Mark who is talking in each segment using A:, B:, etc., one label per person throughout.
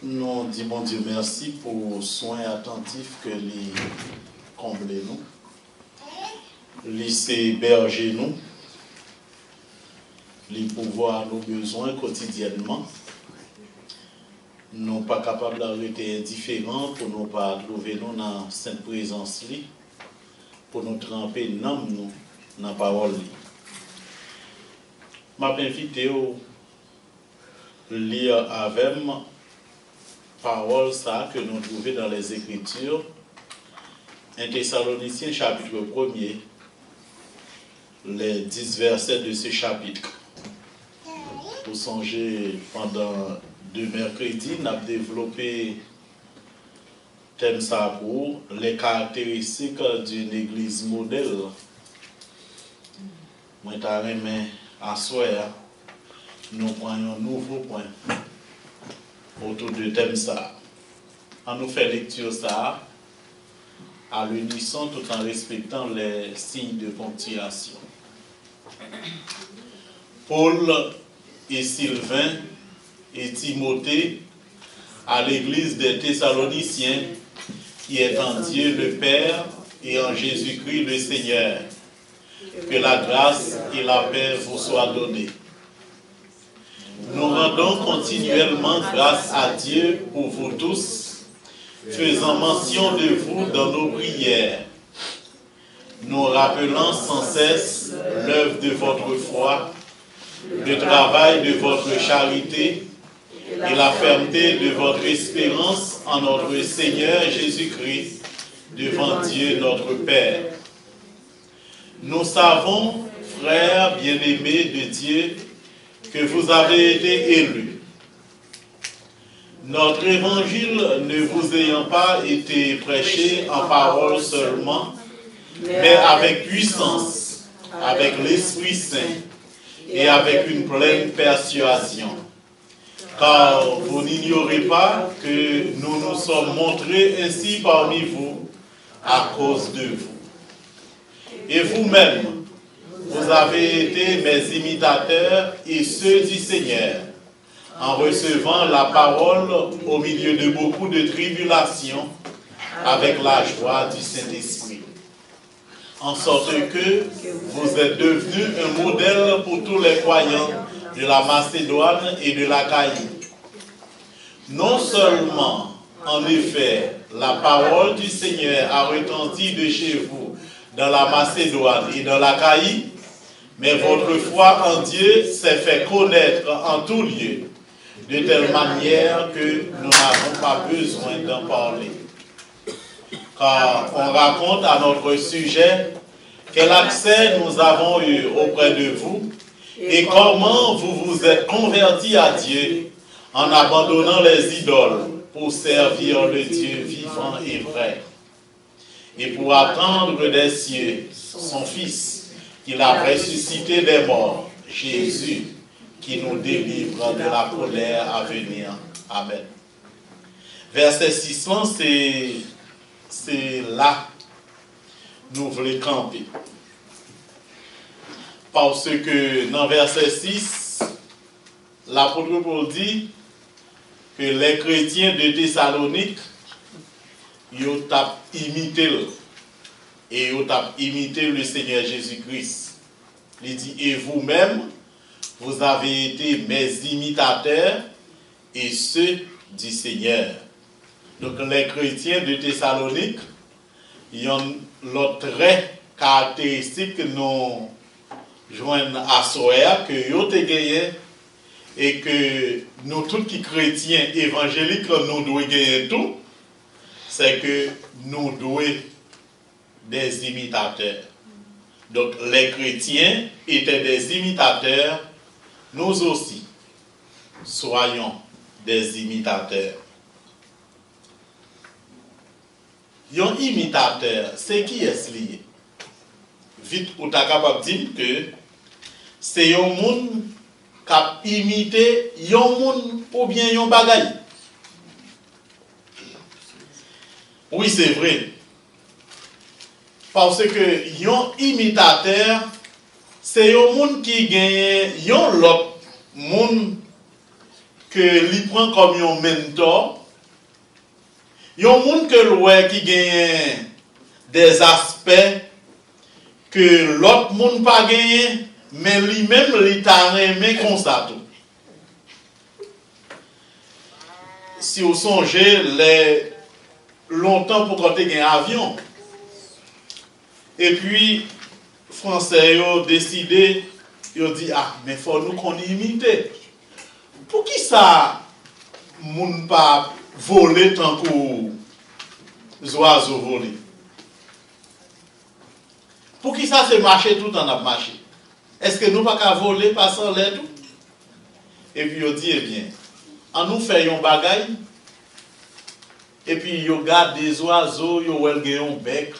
A: Nous disons bon Dieu merci pour le soin attentif que les comblez nous, les héberger nous, les pouvoir nos besoins quotidiennement. Nous pas capables d'arrêter indifférents pour nous pas trouver nous dans cette présence li, pour nous tremper dans nous dans la parole li. Je m'invite à lire avec moi parole ça que nous trouvons dans les Écritures, 1 Thessaloniciens chapitre 1er, les 10 versets de ce chapitre. Pour songer, pendant 2 mercredis, nous avons développé thème ça pour les caractéristiques d'une église modèle. Moi, à soir, nous prenons un nouveau point autour de thème ça. On nous fait lecture ça à l'unisson tout en respectant les signes de ponctuation. Paul et Sylvain et Timothée à l'église des Thessaloniciens qui est en Dieu le Père et en Jésus-Christ le Seigneur. Que la grâce et la paix vous soient données. Nous rendons continuellement grâce à Dieu pour vous tous, faisant mention de vous dans nos prières, nous rappelant sans cesse l'œuvre de votre foi, le travail de votre charité et la fermeté de votre espérance en notre Seigneur Jésus-Christ devant Dieu notre Père. Nous savons, frères bien-aimés de Dieu, que vous avez été élus. Notre évangile ne vous ayant pas été prêché en parole seulement, mais avec puissance, avec l'Esprit Saint et avec une pleine persuasion. Car vous n'ignorez pas que nous nous sommes montrés ainsi parmi vous à cause de vous. Et vous-même, vous avez été mes imitateurs et ceux du Seigneur, en recevant la parole au milieu de beaucoup de tribulations, avec la joie du Saint-Esprit. En sorte que vous êtes devenus un modèle pour tous les croyants de la Macédoine et de l'Achaïe. Non seulement, en effet, la parole du Seigneur a retenti de chez vous dans la Macédoine et dans l'Achaïe, mais votre foi en Dieu s'est fait connaître en tout lieu, de telle manière que nous n'avons pas besoin d'en parler. Car on raconte à notre sujet quel accès nous avons eu auprès de vous et comment vous vous êtes convertis à Dieu en abandonnant les idoles pour servir le Dieu vivant et vrai. Et pour attendre des cieux son Fils, qu'il a ressuscité des morts, Jésus, qui nous délivre de la colère à venir. Amen. Verset 6, c'est là nous voulons camper. Parce que dans verset 6, l'apôtre Paul dit que les chrétiens de Thessalonique, ils ont imité et ils ont imité le Seigneur Jésus-Christ. Il dit, et vous-même, vous avez été mes imitateurs et ceux du Seigneur. Donc les chrétiens de Thessalonique, ils ont l'autre trait caractéristique que nous joignent à Soya, que nous avons gagné et que nous tous qui chrétiens évangéliques, nous devons gagner tout, c'est que nous devons des imitateurs. Donc les chrétiens étaient des imitateurs, nous aussi, soyons des imitateurs. Un imitateur, c'est qui est lié? Vite, ou t'as capable de dire que c'est un monde qui a imité un monde ou bien un bagaille. Oui, c'est vrai. Parce que un imitateur, c'est un monde qui gagne un autre monde que lui prend comme un mentor. Il y a un monde qui gagne des aspects que l'autre monde pas gagné, mais lui-même il t'a aimé comme ça tout. Si vous songez longtemps pour quand tu as un avion, et puis Français ont décidé, ils ont dit ah mais faut nous qu'on imite. Pour qui ça monde pas voler tant que les oiseaux volent? Pour qui ça c'est marcher tout en a marché? Est-ce que nous pas qu'à voler passant l'air tout? Et puis on dit eh bien, en nous fait un bagaille et puis yo garde des oiseaux, yo wel gen un bec,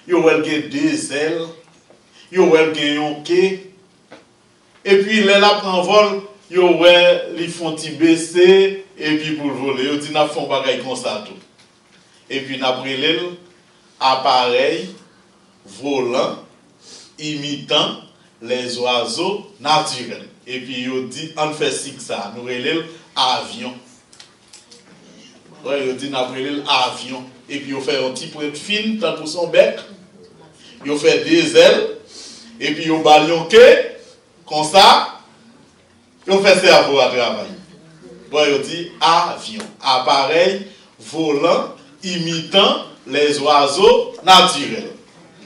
A: yo wel gen des ailes, yo wel gen un quai. Et puis les la prend vol, yo wel li font ti baisser et puis pour voler, yo dit n'a font bagaille comme ça tout. Et puis n'a brûlé appareil volant imitant les oiseaux naturels. Et puis yo dit on fait ça, nous relève avion. Ouais, yo dit n'a brûlé avion et puis yo fait un petit peu fin tant pour son bec. Yo fait des ailes et puis yo ballon que comme ça yo fait cerveau à travail. Ouais, yo dit avion, appareil volant imitant les oiseaux naturels.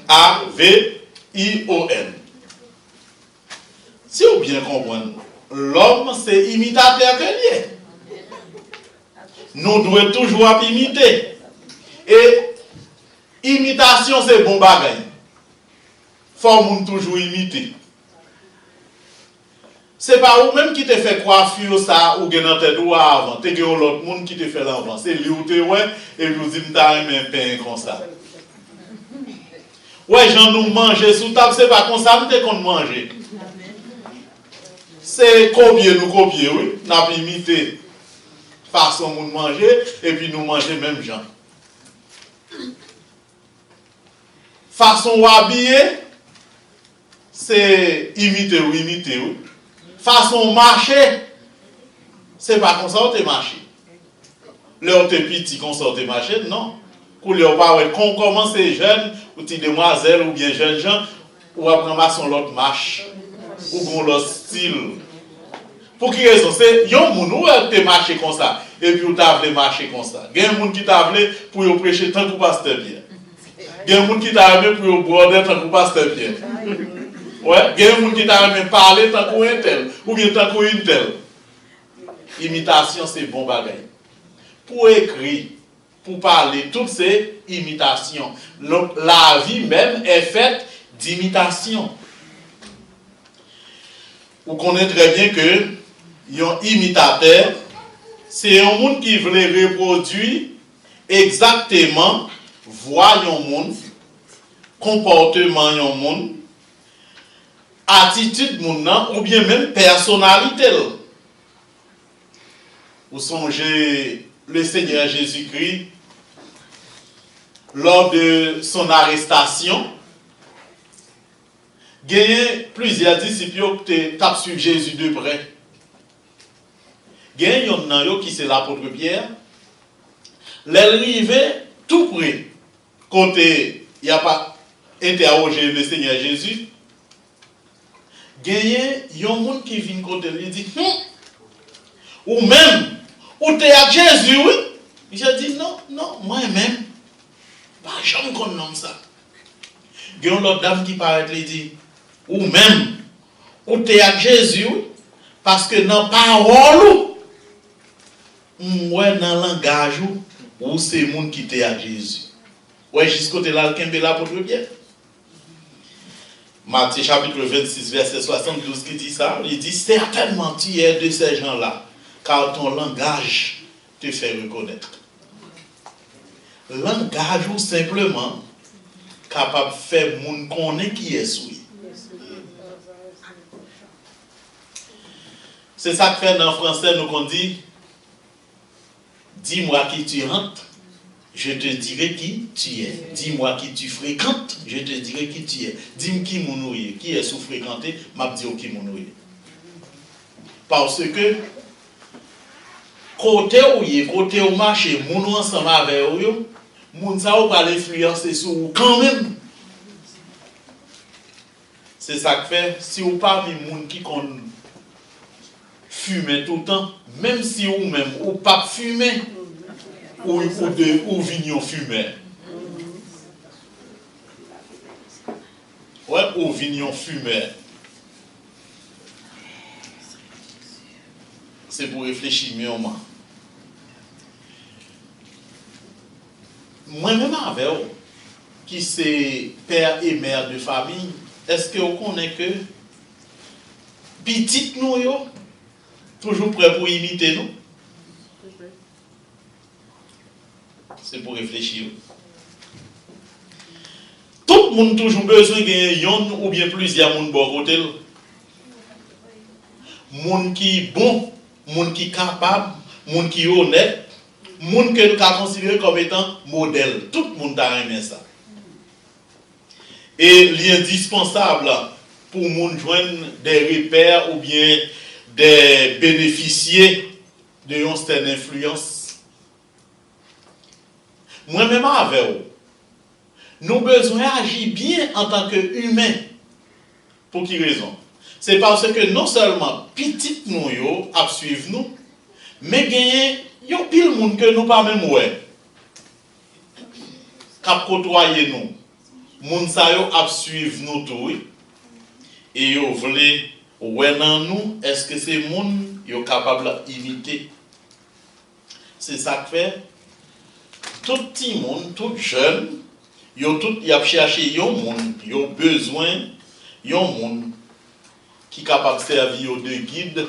A: A-V-I-O-N. Si vous bien comprenez, l'homme c'est imitateur que lié. Nous devons toujours imiter. Et imitation c'est bon bagay. Faut toujours imiter. C'est pas vous même qui te fait coiffure ça ou gen dans tête ou avant, te gen l'autre monde qui te fait l'avant. C'est lui ou te ouais et vous dit m'ta même pain comme ça. Ouais, j'en nous manger sous table, c'est pas comme ça m'te qu'on manger. C'est copier nous copier oui, n'a imiter façon de manger et puis nous manger même gens. Façon ou habiller c'est imiter ou imiter oui. Façon marcher, c'est pas comme ça on te marcher. Là on te petit comme ça on te marcher, non. Pour les pas qu'on commence jeune ou petite demoiselle ou bien jeune gens ou apprendre son l'autre marche ou gon l'autre style. Pour qui raison? C'est yon moun ou te marcher comme ça et puis ou t'a voulu marcher comme ça. Gen moun qui t'a voulu pour yo prêcher tant que pasteur bien. Gen moun qui t'a voulu pour yo border tant que pasteur bien. Ouais, il y a des gens qui t'ont parlé tant qu'un tel, ou bien tant qu'une telle. Imitation, c'est bon bagay. Pour écrire, pour parler, toutes ces imitations. La vie même est faite d'imitation. Vous connaissez très bien que un imitateur, c'est un monde qui veut reproduire exactement voix d'un monde, comportement d'un monde, attitude ou bien même personnalité. Vous songez le Seigneur Jésus-Christ lors de son arrestation. Il y a plusieurs disciples qui ont suivi Jésus de près. Il y a un qui c'est l'apôtre Pierre. L'arrivée tout près, côté il n'y a pas interrogé le Seigneur Jésus. Il y a un monde qui vient côté lui dit ou même ou t'es à Jésus, oui. Il dit non, moi-même, pas jamais qu'on nomme ça. Il y a une autre dame qui paraît lui dit ou même ou t'es à Jésus, oui. Parce que dans la parole, moi dans le langage, ou c'est le monde qui t'est à Jésus. Ouais, jusqu'au là, le Kembe là pour le bien. Matthieu chapitre 26, verset 72 qui dit ça, il dit certainement tu es de ces gens-là, car ton langage te fait reconnaître. Langage ou simplement capable de faire moun connaître qui est souillé. C'est ça que fait dans le français, nous on dit dis-moi qui tu rentres, je te dirai qui tu es. Dis-moi qui tu fréquentes, je te dirai qui tu es. Dis-moi qui mounouye, qui est sous fréquenté, m'a dit qui mounouye. Parce que côté au marché, moun ensemble avec vous, moun ça ou pas l'influencer sur vous quand même. C'est ça que fait si vous parmi moun qui kon fumer tout le temps, même si ou même ou pas fumer ou vignon fumer. Ouais, ou vignon fumer. C'est pour réfléchir mieux. Moi-même avec vous, qui c'est père et mère de famille, est-ce que vous connaissez que petit nous yo toujours prêt pour imiter nous? C'est pour réfléchir. Tout le monde toujours besoin de yon ou bien plusieurs monde bon côté. Monde qui bon, monde qui capable, monde qui honnête, monde que nous considérons comme étant modèle. Tout le monde a aimé ça. Et l'indispensable pour monde joindre des repères ou bien des bénéficiaires de une certaine influence. Moi-même avec vous, nous avons besoin d'agir bien en tant qu'humains. Pour quelle raison? C'est parce que non seulement petit nous yo à suivre nous, mais il y a pile monde que nous pas même ouais. Cap côtoyer nous. Moun sa yo à suivre nous tout. Et yo vle ouais dans nous, est-ce que c'est monde yo capable d'imiter? C'est ça que fait tout petit monde, tout jeune, yo tout y a cherché yon monde, yo besoin yon monde qui capable servir de guide,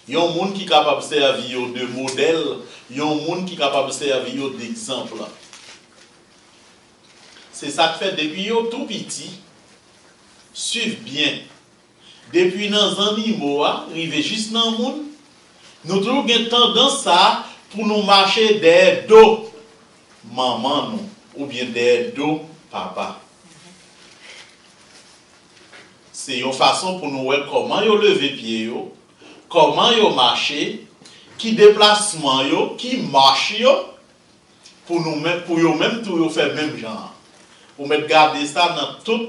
A: yon monde qui capable servir de modèle, yon monde qui capable servir d'exemple. C'est ça que fait depuis yo tout petit, suivez bien. Depuis dans les animaux, arriver juste dans le monde, nous avons tendance à pour nous marcher des dos maman nous, ou bien des dos papa. C'est une façon pour nous voir comment yo lever pied yo, comment yo marcher, qui déplacement yo, qui marche yo, pour nous même pour yo même tout yo faire même genre. Pour mettre garder ça dans tout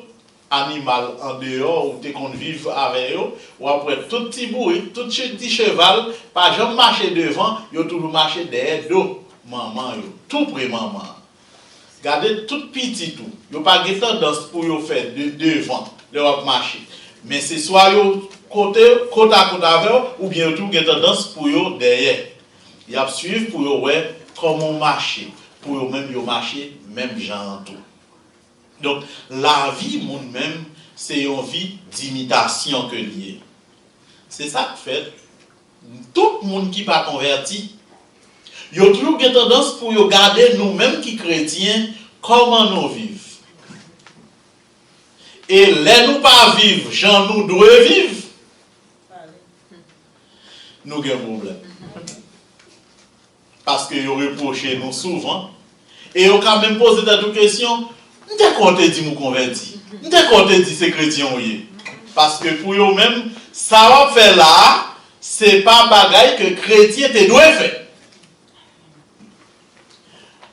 A: animal en dehors ou te qu'on vive avec eux ou après tout petit bruit, tout petit cheval, pas jamais marcher devant, yo toujours marcher derrière dos maman yo, tout près maman. Gardez tout petit tout. Yo pas de tendance pour yo faire devant, le marcher. Mais c'est soit yo côté à côté avec ou bien tout de tendance pour yo derrière. Y a suivre pour yo ouais comment marcher, pour yo même yo marcher même genre tout. Donc, la vie, même, c'est une vie d'imitation que lié. C'est ça que fait. Tout le monde qui n'est pas converti, il y a toujours une tendance pour garder nous-mêmes qui chrétiens, comment nous vivons. Et les nous pas vivre, j'en nous doit vivre. Nous avons un problème. Parce que vous reprochez nous souvent. Et vous quand même posé des questions. Dès qu'on te dit nous convertis. Dès qu'on te dit c'est chrétien. Parce que pour eux-mêmes, ça va faire là, c'est pas bagaille que chrétien te doit faire.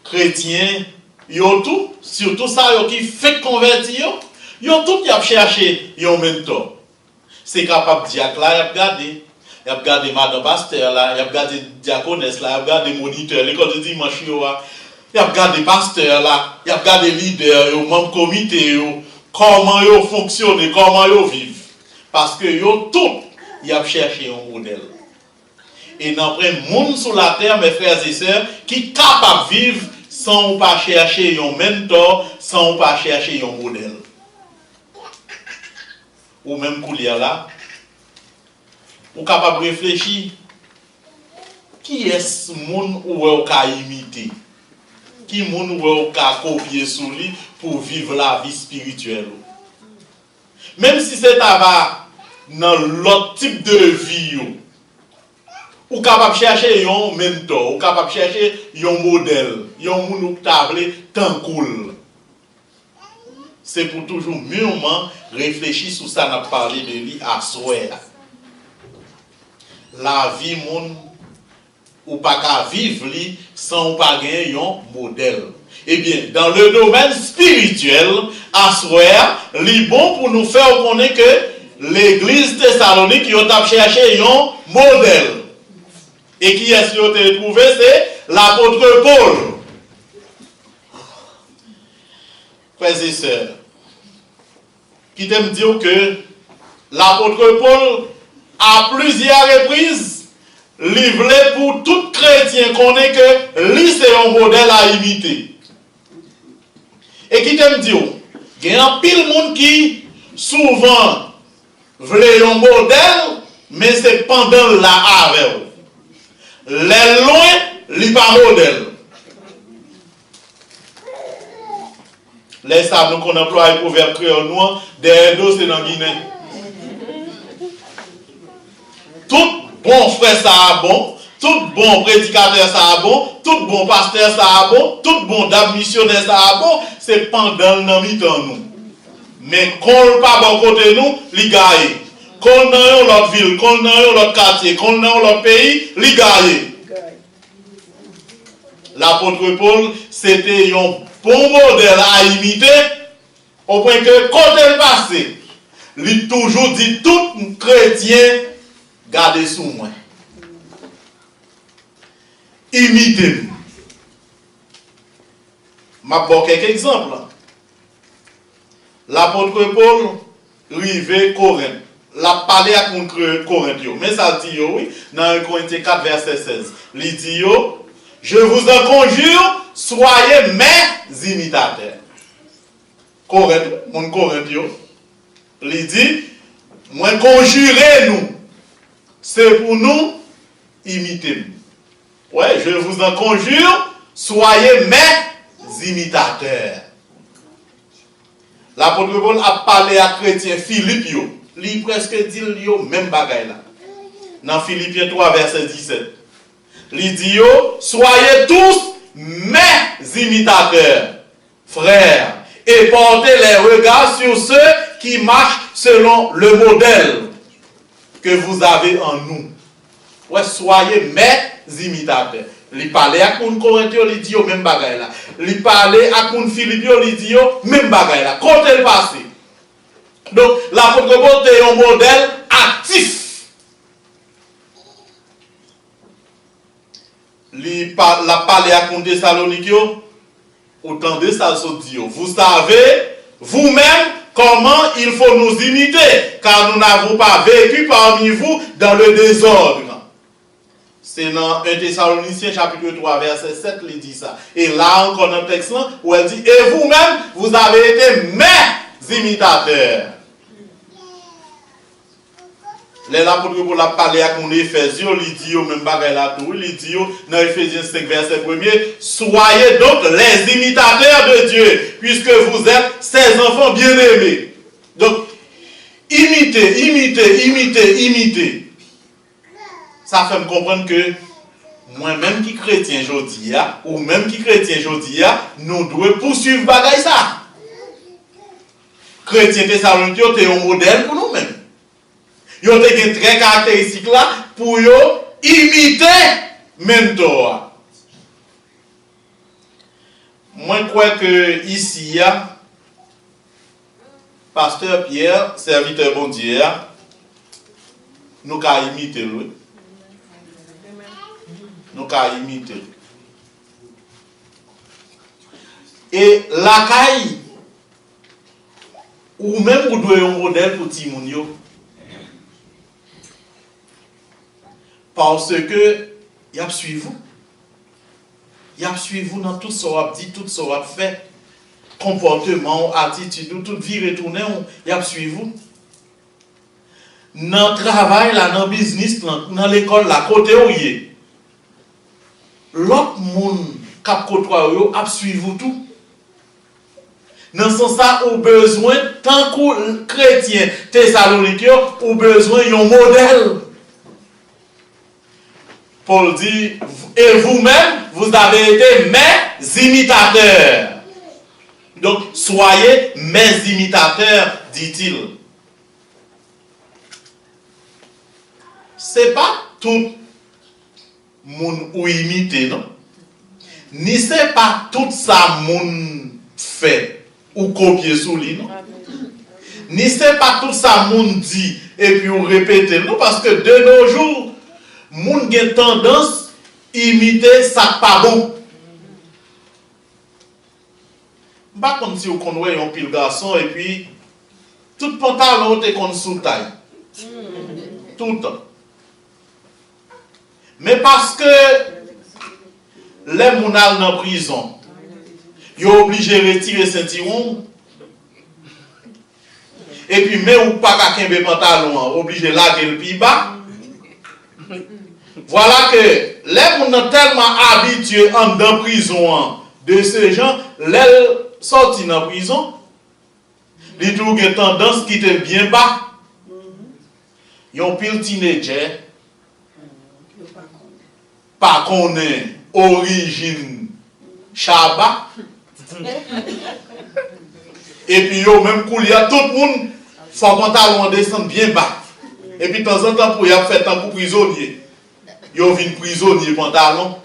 A: Chrétien, yo tout, surtout ça yo qui fait convertir, yo tout y a cherché yon mentor. C'est capable diacre là, y a regardé madame pasteur là, y a regardé diaconesse là, y a regardé moniteur l'école de dimanche yo, y a regardé pasteur là, y a regardé leader yo, membre comité yo, comment yo fonctionne, comment yo vivent. Parce que yo tout y a cherché un modèle. Et n'en prend monde sur la terre mes frères et sœurs qui capable vivre sans pas chercher un mentor, sans pas chercher un modèle. Ou même pour lire là, ou capable de réfléchir, qui est-ce monde où on peut imiter? Qui est-ce où on peut copier sur lui pour vivre la vie spirituelle? Même si c'est dans l'autre type de vie, ou capable de chercher un mentor, ou capable de chercher un modèle, un monde qui table tant cool. C'est pour toujours mûrement réfléchir sur ça, n'a parlé de lui à soi. La vie monde ou pas qu'à vivre lui sans pas gagner un modèle. Eh bien, dans le domaine spirituel, à soi, il est bon pour nous faire connaître que l'église Thessalonique a cherché un modèle. Et qui est-ce que tu as trouvé? C'est l'apôtre Paul. Frères et sœurs, qui t'aime dire que l'apôtre Paul, à plusieurs reprises, livré pour tout chrétien qu'on est que lui c'est un modèle à imiter. Et qui t'aime dire, il y a un pile monde qui souvent voulait un modèle, mais c'est pendant la avec. Les loin, li pas modèle. Les sables qu'on emploie pour faire créole noir, des dos c'est dans Guinée. Tout bon frère ça a bon, tout bon prédicateur ça a bon, tout bon pasteur ça a bon, tout bon dame missionnaire ça a bon, c'est pendant le mi-temps nous. Mais qu'on pas bon côté nous, li gagne. Qu'on dans l'autre ville, qu'on dans l'autre quartier, qu'on dans l'autre pays, li gagne. L'apôtre Paul, c'était un bon modèle à imiter, au point que quand elle passait, il toujours dit tout chrétien, gardez sous moi. Imitez-moi. Je vais vous quelques exemples. L'apôtre Paul, arrivé Corinthe. La parlé à Corinthe, mais ça dit oui, dans Corinthiens 4, verset 16. Il dit je vous en conjure, soyez mes imitateurs. Corinthe, mon Corinthe, il dit, moi conjurez-nous. C'est pour nous imiter. Ouais, je vous en conjure, soyez mes imitateurs. L'apôtre Paul a parlé à chrétien Philippe, il presque dit même bagaille là. Dans Philippiens 3, verset 17. Il dit, soyez tous mes imitateurs, frères, et portez les regards sur ceux qui marchent selon le modèle que vous avez en nous. Ouais, soyez mes imitateurs. Il parlait à mon Corinthien, il dit, même bagaille là. Il parlait à mon Philippien, il dit, même bagaille là. Quand elle passe. Donc, l'apôtre Paul est un modèle actif. La parler à Conte Thessalonique, autant de ça se dit. Vous savez vous-même comment il faut nous imiter, car nous n'avons pas vécu parmi vous dans le désordre. C'est dans 1 Thessaloniciens chapitre 3 verset 7 il dit ça. Et là encore dans le texte où elle dit, et vous-même vous avez été mes imitateurs. L'apôtre Paul a parlé à mon Éphésiens, il dit même bagaille là tout, il dit dans Éphésiens 5 verset 1er, soyez donc les imitateurs de Dieu, puisque vous êtes ses enfants bien-aimés. Donc, imiter. Ça fait me comprendre que moi-même qui chrétien aujourd'hui, ou même qui chrétien aujourd'hui, nous devons poursuivre bagaille ça. Chrétien Thessalonique, c'est un modèle pour nous-mêmes. Ils ont des traits caractéristiques là pour imiter mentor. Moi, je crois que ici, Pasteur Pierre, serviteur bon Dieu, nous avons imité lui. Nous avons imité. Et la caille, ou même vous devez un modèle pour Timounio. Parce que, il y a suivi vous. Il y a suivi vous dans tout ce qu'on a dit, tout ce qu'on a fait. Comportement, attitude, toute vie retournée, il y a suivi vous. Dans le travail, là, dans le business, dans l'école, là, côté où il est. L'autre monde qui a côtoyé, a suivi vous tout. Dans ce sens-là, on a besoin, tant que chrétien Thessalonique, on a besoin d'un modèle. Paul dit, et vous-même, vous avez été mes imitateurs. Donc, soyez mes imitateurs, dit-il. Ce n'est pas tout le monde ou imité, non? Ni c'est pas tout ça monde fait ou copier sous lui, non? Ni c'est pas tout ça monde dit et puis on répète, non? Parce que de nos jours, monde a tendance à imiter ça pas bon. Pas comme si vous connaissez un pile garçon et puis tout pantalon est comme sous taille. Tout le temps. Mais parce que les mounals dans la prison, ils sont obligés de retirer le ceinturon. Et puis, mais ou pas qu'à qu'un pantalon, obligé de laguer le pied bas. Voilà que les mounals tellement habitués en dans prison de ces gens, les sortis dans la prison, ils ont une tendance qui était bien bas. Ils ont pile teenager. Pas qu'on est origine Chaba. Et puis, yo, même tout le monde fait un pantalon descend bien bas. Et puis, de temps en temps, pour y faire tant pour prisonnier. Yo vient prisonnier pantalon.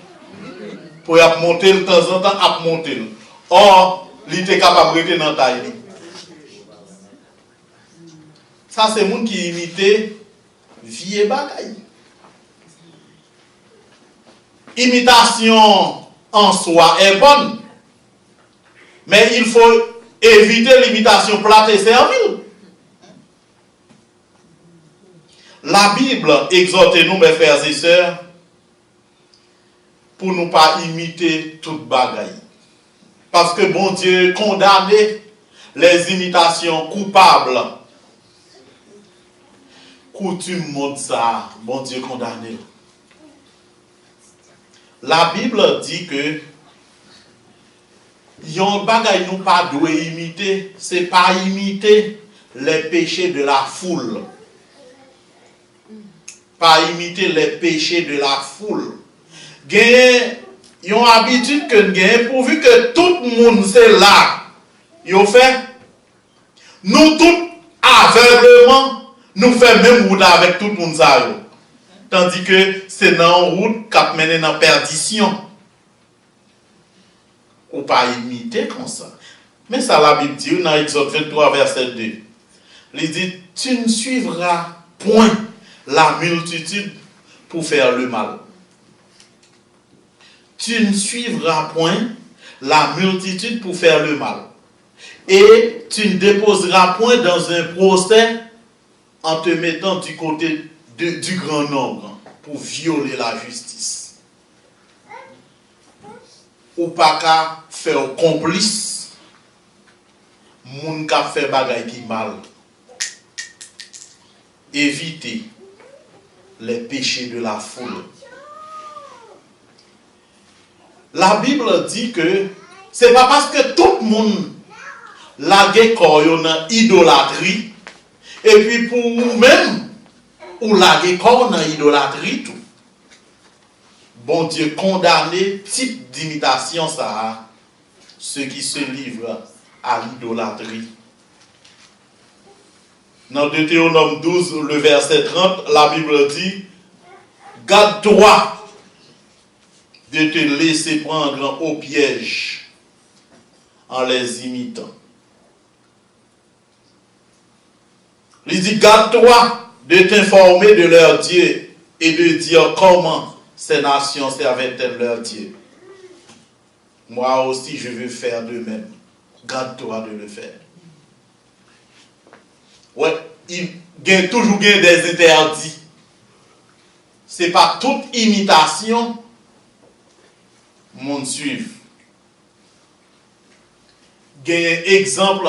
A: Pour y monter de temps en temps, à monter. Or, il était capable de rester dans la taille. Ça, c'est le monde qui imitait vie et bagaille. Imitation en soi est bonne, mais il faut éviter l'imitation plate et servile. La Bible exhorte nous, mes frères et sœurs, pour ne pas imiter toute bagaille. Parce que bon Dieu condamne les imitations coupables. Coutume montre ça, bon Dieu condamne. La Bible dit que yon bagay nous pas doit imiter, c'est pas imiter les péchés de la foule. Pas imiter les péchés de la foule. Gagne yon habitude que gagne pourvu que tout le monde c'est là. Yon fait nous tous aveuglement nous fait même route avec tout le monde ça. Tandis que c'est dans une route qui mène dans la perdition. Ou pas imiter comme ça. Mais ça, la Bible dit, dans Exode 23, verset 2. Il dit, tu ne suivras point la multitude pour faire le mal. Tu ne suivras point la multitude pour faire le mal. Et tu ne déposeras point dans un procès en te mettant du côté du grand nombre pour violer la justice. Ou pas qu'à faire complice moun ka fait bagay qui mal. Éviter les péchés de la foule. La Bible dit que c'est pas parce que tout le monde laguer corps dans idolâtrie, et puis pour vous-même, ou laguer corps dans idolâtrie tout. Bon Dieu condamné type d'imitation ça, ceux qui se livrent à l'idolâtrie. Dans Deutéronome 12, le verset 30, la Bible dit, garde-toi de te laisser prendre au piège en les imitant. Il dit, garde-toi de t'informer de leur Dieu et de dire comment ces nations servaient-elles leur Dieu. Moi aussi, je veux faire de même. Garde-toi de le faire. Ouais, il y a toujours des interdits. Ce n'est pas toute imitation monde suive. Il y a un exemple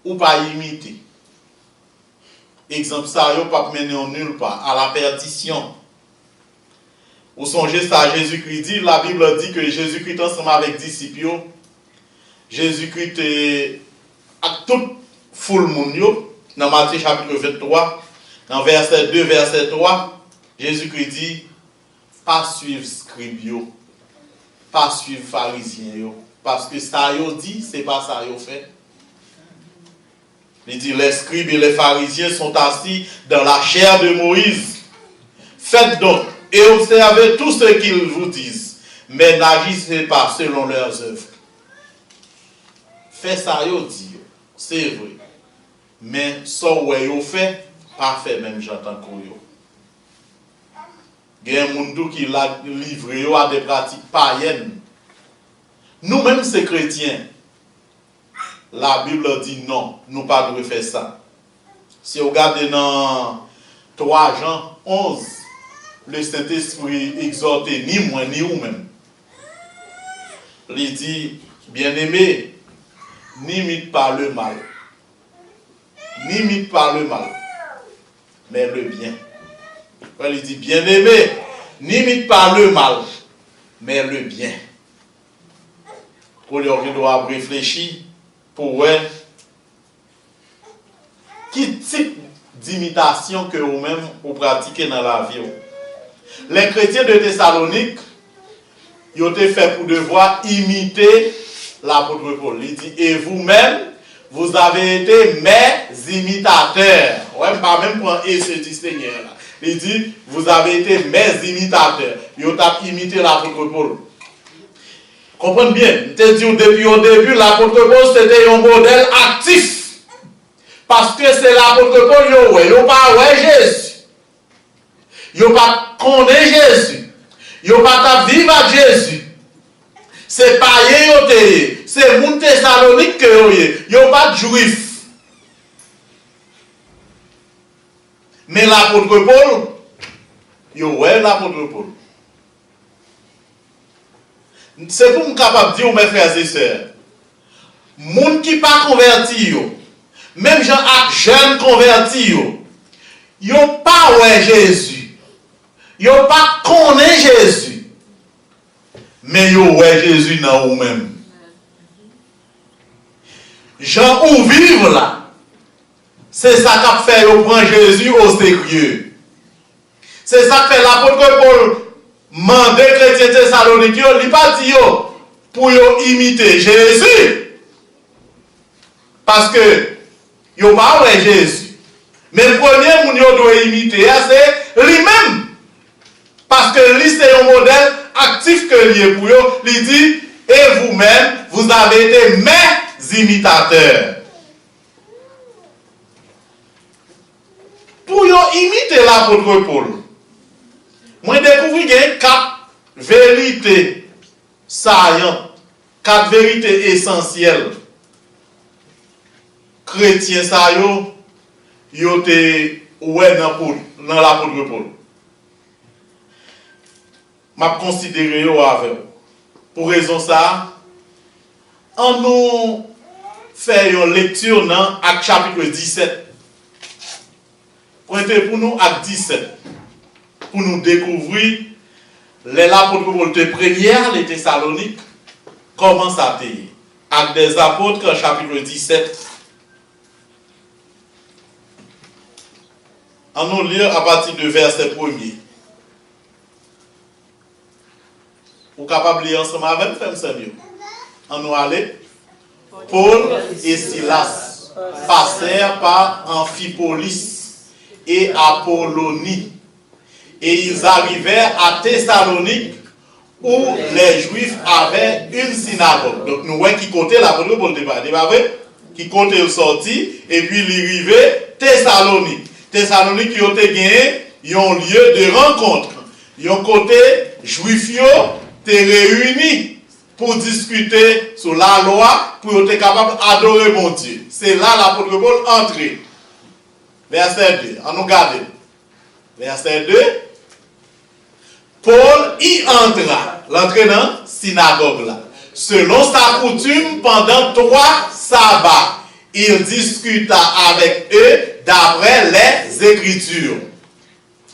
A: ou pas imiter. Exemple ça, il ne pas mener en nulle part, à la perdition. Vous songez ça, Jésus-Christ dit, la Bible dit que Jésus-Christ ensemble avec les disciples, Jésus-Christ est à toute foule monde, dans Matthieu chapitre 23, dans verset 2, verset 3, Jésus-Christ dit, pas suivre scribes, pas suivre pharisiens, parce que ça yo dit, c'est pas ça yo fait. Il dit, les scribes et les pharisiens sont assis dans la chair de Moïse. Faites donc et observez tout ce qu'ils vous disent, mais n'agissez pas selon leurs œuvres. Faites ça, yo dit, c'est vrai. Mais ça, yo fait, pas fait même j'entends qu'on yo. Il y a un monde qui l'a livré à des pratiques païennes. Nous-mêmes, ces chrétiens, la Bible dit non, nous ne pouvons pas faire ça. Si vous regardez dans 3 Jean 11, le Saint-Esprit exhorté, ni moi ni vous-même. Il dit, bien-aimé, n'imite pas le mal. N'imite pas le mal, mais le bien. Il dit, bien-aimé, n'imite pas le mal, mais le bien. Pour leur doit réfléchir, pour voir quel type d'imitation que vous-même vous pratiquez dans la vie. Les chrétiens de Thessalonique, ils ont été faits pour devoir imiter l'apôtre Paul. Il dit, et vous-même, vous avez été mes imitateurs. Ouais, pas même pour et se distinguer là. Il dit, vous avez été mes imitateurs. Ils ont imité l'apôtre Paul. Comprenez bien, je te dis depuis au début, l'apôtre Paul c'était un modèle actif. Parce que c'est l'apôtre Paul, il n'a pas Jésus. Il n'a pas connaît Jésus. Il n'a pas vivre à Jésus. C'est pas yé, c'est moun Thessalonique que il n'a pas de juif. Mais l'apôtre Paul, l'apôtre Paul. C'est pour me capable de dire, mes frères et sœurs, moun qui pas converti, même gens jeunes convertis, ils n'ont pas ouais Jésus. Ils n'ont pas connaît Jésus. Mais ils ont ouais Jésus dans eux-mêmes. Gens où vivent là, c'est ça qui fait qu'ils prennent Jésus au sérieux. C'est ça que fait l'apôtre Paul. Mandé chrétien Thessalonique, il n'a pas dit pour imiter Jésus. Parce que il n'a pas ouais Jésus. Mais le premier qu'il doit imiter, c'est lui-même. Parce que lui, c'est un modèle actif que lui est pour eux. Il dit, et vous-même, vous avez été mes imitateurs. Pour imiter l'apôtre Paul. Moi, découvrir qu'il y a 4 vérités saillantes, 4 vérités essentielles. Chrétiens, ça y ont été ouais dans l'apôtre Paul. M'a considéré avec. Pour raison ça, on nous fait une lecture dans Actes chapitre 17. Pointez pour nous Actes 17. Pour nous découvrir l'apôtre Paul de première, les Thessaloniques, comment ça a été. Actes des Apôtres, chapitre 17. On nous lire à partir du verset 1er. Vous êtes capable de lire ensemble avec nous, Seigneur. On nous allait. Paul et Silas passèrent par Amphipolis et Apollonie, et ils arrivèrent à Thessalonique, où les Juifs avaient une synagogue. Donc nous voyons qui côté l'apôtre Paul débat, qui côté le sorti, et puis il arrivait Thessalonique. Thessalonique qui ont gagné un lieu de rencontre. Un côté Juifs étaient réunis pour discuter sur la loi, pour être capable d'adorer mon Dieu. C'est là l'apôtre Paul entré. Verset 2, on nous garde. Verset 2. Paul y entra, l'entrée dans la synagogue là. Selon sa coutume, pendant 3 sabbats, il discuta avec eux d'après les Écritures.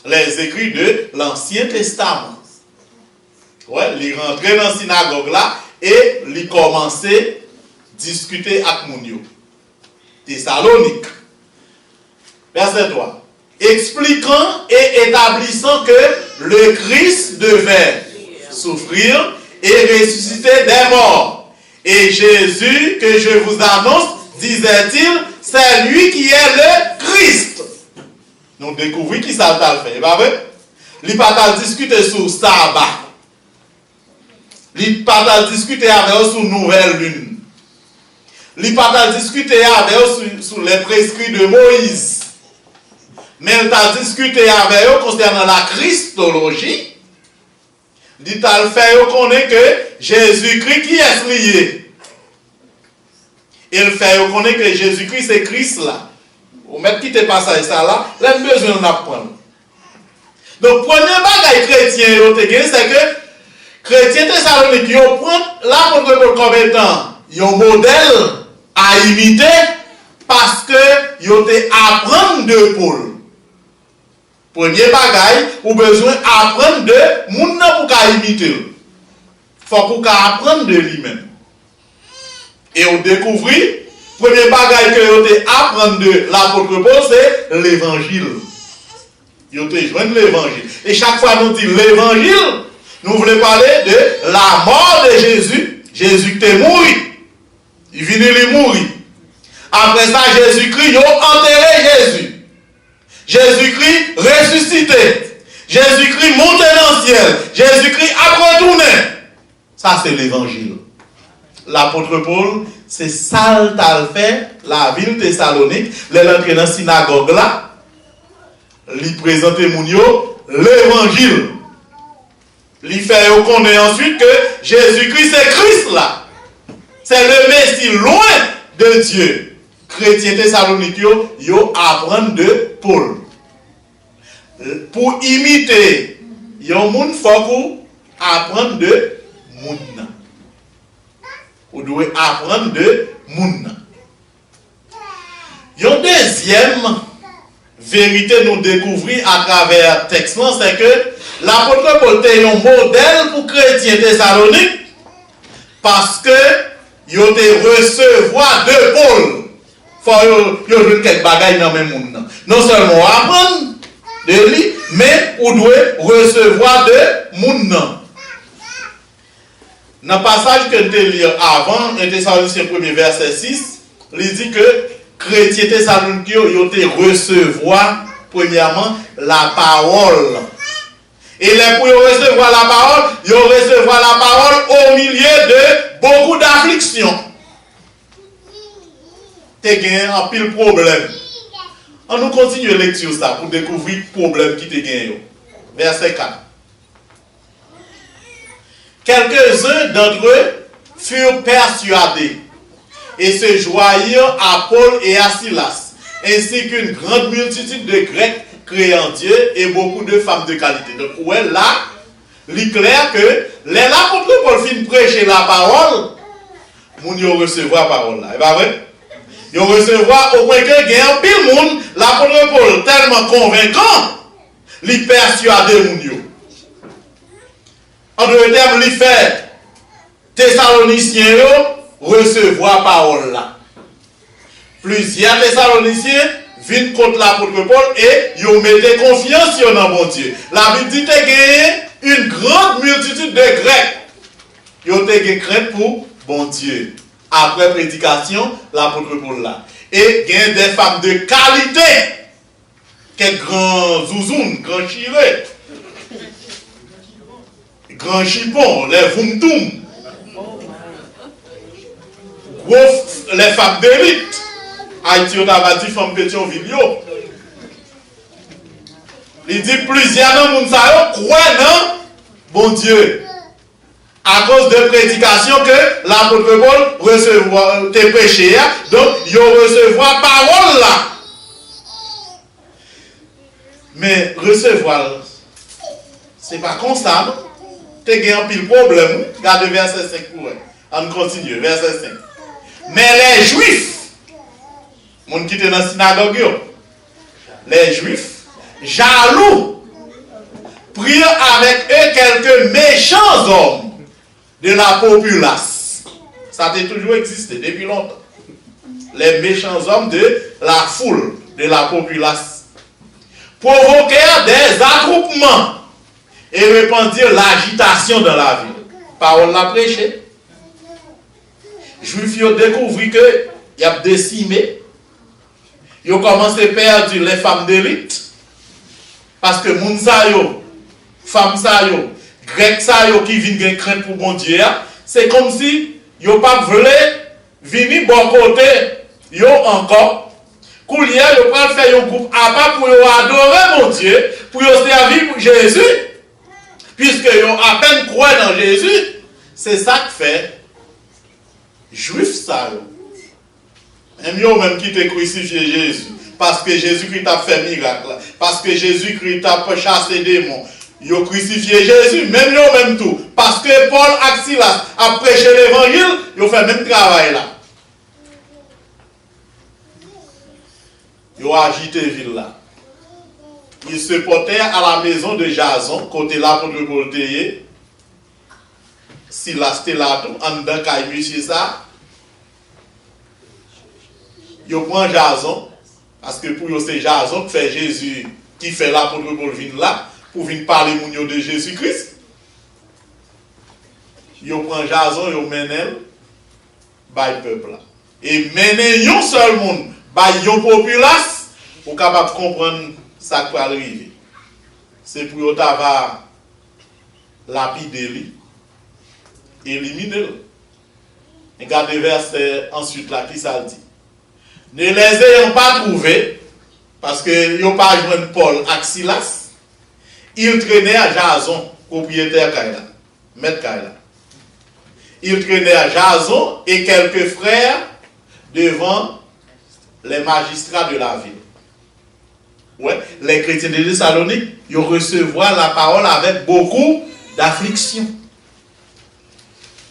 A: Les écrits de l'Ancien Testament. Ouais, il rentrait dans la synagogue là et il commençait à discuter avec Mounio. Thessalonique. Verset 3. Expliquant et établissant que le Christ devait souffrir et ressusciter des morts. Et Jésus, que je vous annonce, disait-il, c'est lui qui est le Christ. Nous découvrons qui ça t'a fait. Il n'a pas discuté sur sabbat. Il n'a pas discuté avec eux sur nouvelle lune. Il n'a pas discuté avec eux sur les prescrits de Moïse. Mais il a discuté avec eux concernant la Christologie. Il a fait connaître que Jésus-Christ qui est lié. Il fait connaître que Jésus-Christ c'est Christ là. Vous mettez qui te passe à ça là, là besoin d'apprendre. Donc premier bagage chrétien c'est que chrétien Thessalonique ils prennent l'apôtre Paul comme étant un modèle à imiter parce que ils ont apprendre de Paul. Premier bagage, ou besoin d'apprendre de moun nan pour imiter. Faut qu'on apprendre de lui-même. Et on découvre, premier bagage que vous apprendre de l'apôtre Paul, c'est l'évangile. Vous joignent l'évangile. Et chaque fois nous dit l'évangile, nous voulons parler de la mort de Jésus. Jésus qui est mort. Il vient de mourir. Après ça, Jésus-Christ, il a enterré Jésus. Jésus-Christ ressuscité. Jésus-Christ monté dans le ciel. Jésus-Christ a retourné. Ça, c'est l'évangile. L'apôtre Paul, c'est ça qu'il fait, la ville Thessalonique. Il est entré dans la synagogue là. Il présente l'évangile. Il fait connaître ensuite que Jésus-Christ, c'est Christ là. C'est le Messie loin de Dieu. Chrétiens Thessaloniques, ils apprennent de Paul. Pour imiter, il faut apprendre de moun. Vous devez apprendre de moun. Une deuxième vérité nous découvrir à travers le texte, c'est que l'apôtre Paul est un modèle pour chrétiens Thessaloniques parce que ils ont recevoir de Paul. Il faut que quelques bagages dans le même monde. Non seulement apprendre de lui, mais on doit recevoir de monde. Dans le passage que nous lu avant, dans Thessaloniciens 1er verset 6, il dit que chrétiens Thessaloniques ont recevoir premièrement la parole. Et pour recevoir la parole, ils ont recevoir la parole au milieu de beaucoup d'afflictions. T'es gagné un pile problème. On nous continue la lecture ça pour découvrir le problème qui t'es gagné. Verset 4. Quelques-uns d'entre eux furent persuadés et se joignirent à Paul et à Silas, ainsi qu'une grande multitude de Grecs créant Dieu et beaucoup de femmes de qualité. Donc, ouais, là, il est clair que l'apôtre Paul finit prêcher la parole, moun yo recevoir la parole là. Et pas vrai? Ils recevoir au moins que il y a un pile monde, l'apôtre Paul tellement convaincant, il persuade moun yo. En d'autres termes, il fait Thessaloniciens recevoir parole là. Plusieurs Thessaloniciens viennent contre l'apôtre Paul et ils mettent confiance sur le bon Dieu. La Bible dit qu'il y a une grande multitude de Grecs. Ils ont été crainte pour bon Dieu. Après prédication, l'apôtre Paul là. Et il y a des femmes de qualité. Quel grand zouzoun, grand chiré, grand chipon, les vumtoum. Les femmes d'élite. Haïti, on a dit femmes Pétionville. Il dit plusieurs dans le monde croient non, bon Dieu. À cause de prédication que l'apôtre Paul recevoir tes péchés, donc il recevoir parole là. Mais recevoir, c'est pas comme ça, non? Tu as un pile problème. Regardez verset 5 pour eux. On continue, verset 5. Mais les Juifs, mon qui était dans la synagogue, les Juifs, jaloux, prirent avec eux quelques méchants hommes de la populace. Ça a toujours existé depuis longtemps. Les méchants hommes de la foule, de la populace, provoquèrent des attroupements et répandirent l'agitation dans la ville. Parole l'a prêché. Juifs ont découvert que y a décimé. Ils ont commencé à perdre les femmes d'élite. Parce que moun sa yo, femmes sa yo, grec sa yo qui viennent craindre pour bon Dieu, c'est comme si yo pas voulaient venir bon côté yo encore. Koulia yo pas faire un groupe à part pour yo adorer mon Dieu, pour yo servir pour Jésus. Puisque yo à peine croient dans Jésus, c'est ça que fait Juif ça yo. Même yo même qui te crucifié Jésus. Parce que Jésus-Christ a fait miracle. Parce que Jésus-Christ a chassé des démons. Ils ont crucifié Jésus, même eux même tout. Parce que Paul et Silas a prêché l'évangile, ils ont fait le même travail là. Ils ont agité la ville là. Ils se portèrent à la maison de Jason, côté là pour le Paul. Silas était là tout, en dedans, quand il ça. Ils prennent Jason. Parce que pour eux, c'est Jason qui fait Jésus, qui fait l'apôtre Paul venir là, pour venir parler de Jésus-Christ. Ils prennent Jason, ils mènent le peuple là. Et mènent un seul monde, une populace, pour capable de comprendre ça qui va arriver. C'est pour eux avoir lapider lui, éliminer le. Regardez verset ensuite là, qui ça dit. Ne les ayant pas trouvés, parce qu'ils n'ont pas joint Paul et Silas, ils traînaient à Jason, propriétaire Kaila, maître Kaila. Ils traînaient à Jason et quelques frères devant les magistrats de la ville. Ouais, les chrétiens de Thessalonique, ils recevoir la parole avec beaucoup d'affliction.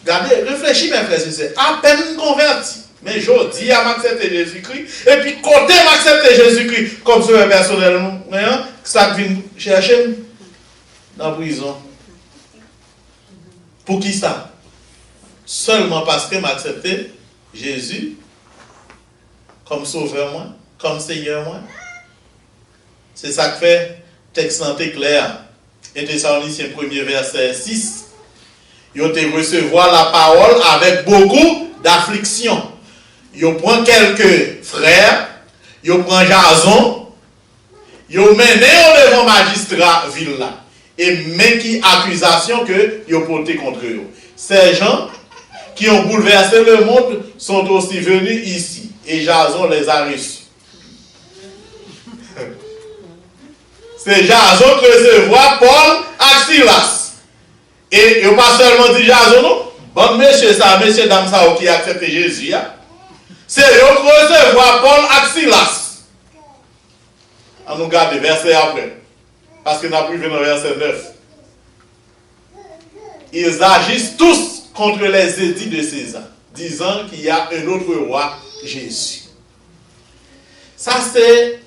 A: Regardez, réfléchissez mes frères et sœurs, à peine convertis. Mais je dis à m'accepter Jésus-Christ. Et puis, côté m'accepter Jésus-Christ, comme ce personnellement, ça vient chercher dans la prison. Pour qui ça? Seulement parce que m'accepter Jésus comme sauveur, moi, comme Seigneur, moi. C'est ça que fait texte santé clair. Et Thessaloniciens 1er verset 6. Ils ont recevoir la parole avec beaucoup d'affliction. Ils prennent quelques frères, ils prennent Jason, ils mènent devant magistrat ville là. Et même qui accusation que ils ont porté contre eux. Ces gens qui ont bouleversé le monde sont aussi venus ici. Et Jason les a reçus. C'est Jason qui recevoir Paul et Silas. Et ils n'ont pas seulement dit Jason, non? Bon, monsieur, ça, monsieur, dame, ça, qui accepte Jésus, hein? C'est eux qui recevoir Paul et Silas. On nous garde verset après. Parce que nous avons pris dans verset 9. Ils agissent tous contre les édits de César, disant qu'il y a un autre roi, Jésus. Ça, c'est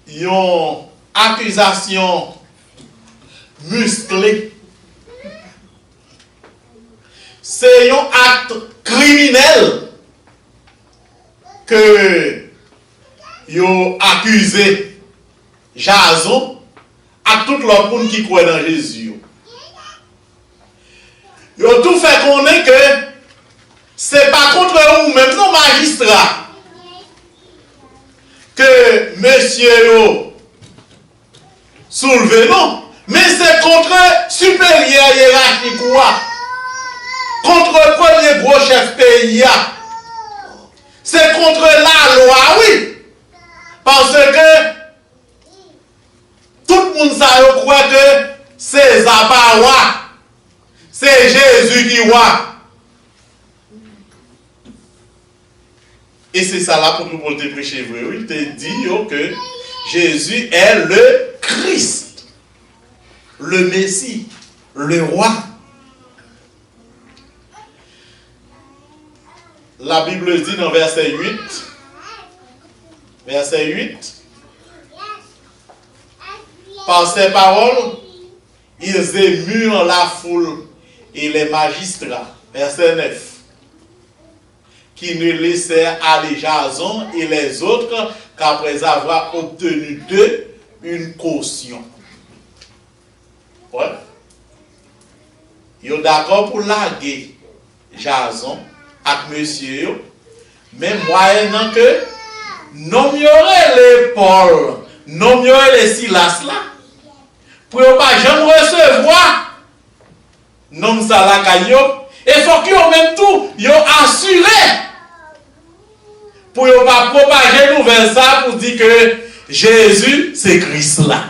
A: une accusation musclée. C'est c'est un acte criminel que yo accusé Jason à tout le monde qui croit dans Jésus. Yo tout fait connaître que c'est pas contre vous même non magistrat que monsieur yo soulevé non, mais c'est contre supérieur hiérarchique quoi, contre le premier gros chef pays. C'est contre la loi, oui. Parce que tout le monde croit que c'est Zapawa, c'est Jésus qui roi. Et c'est ça là pour nous te prêcher vrai. Il te dit que Jésus est le Christ, le Messie, le roi. La Bible dit dans verset 8, par ces paroles, ils émurent la foule et les magistrats. Verset 9. Qui ne laissèrent aller Jason et les autres qu'après avoir obtenu d'eux une caution. Ouais. Ils sont d'accord pour larguer Jason avec monsieur, mais moyennant que non mieux les Paul, non mieux les Silas là, pour ne pas jamais recevoir non ça la caillou, et faut qu'ils ont même tout, ils ont assuré pour ne pas propager nouvelle ça pour dire que Jésus c'est Christ là.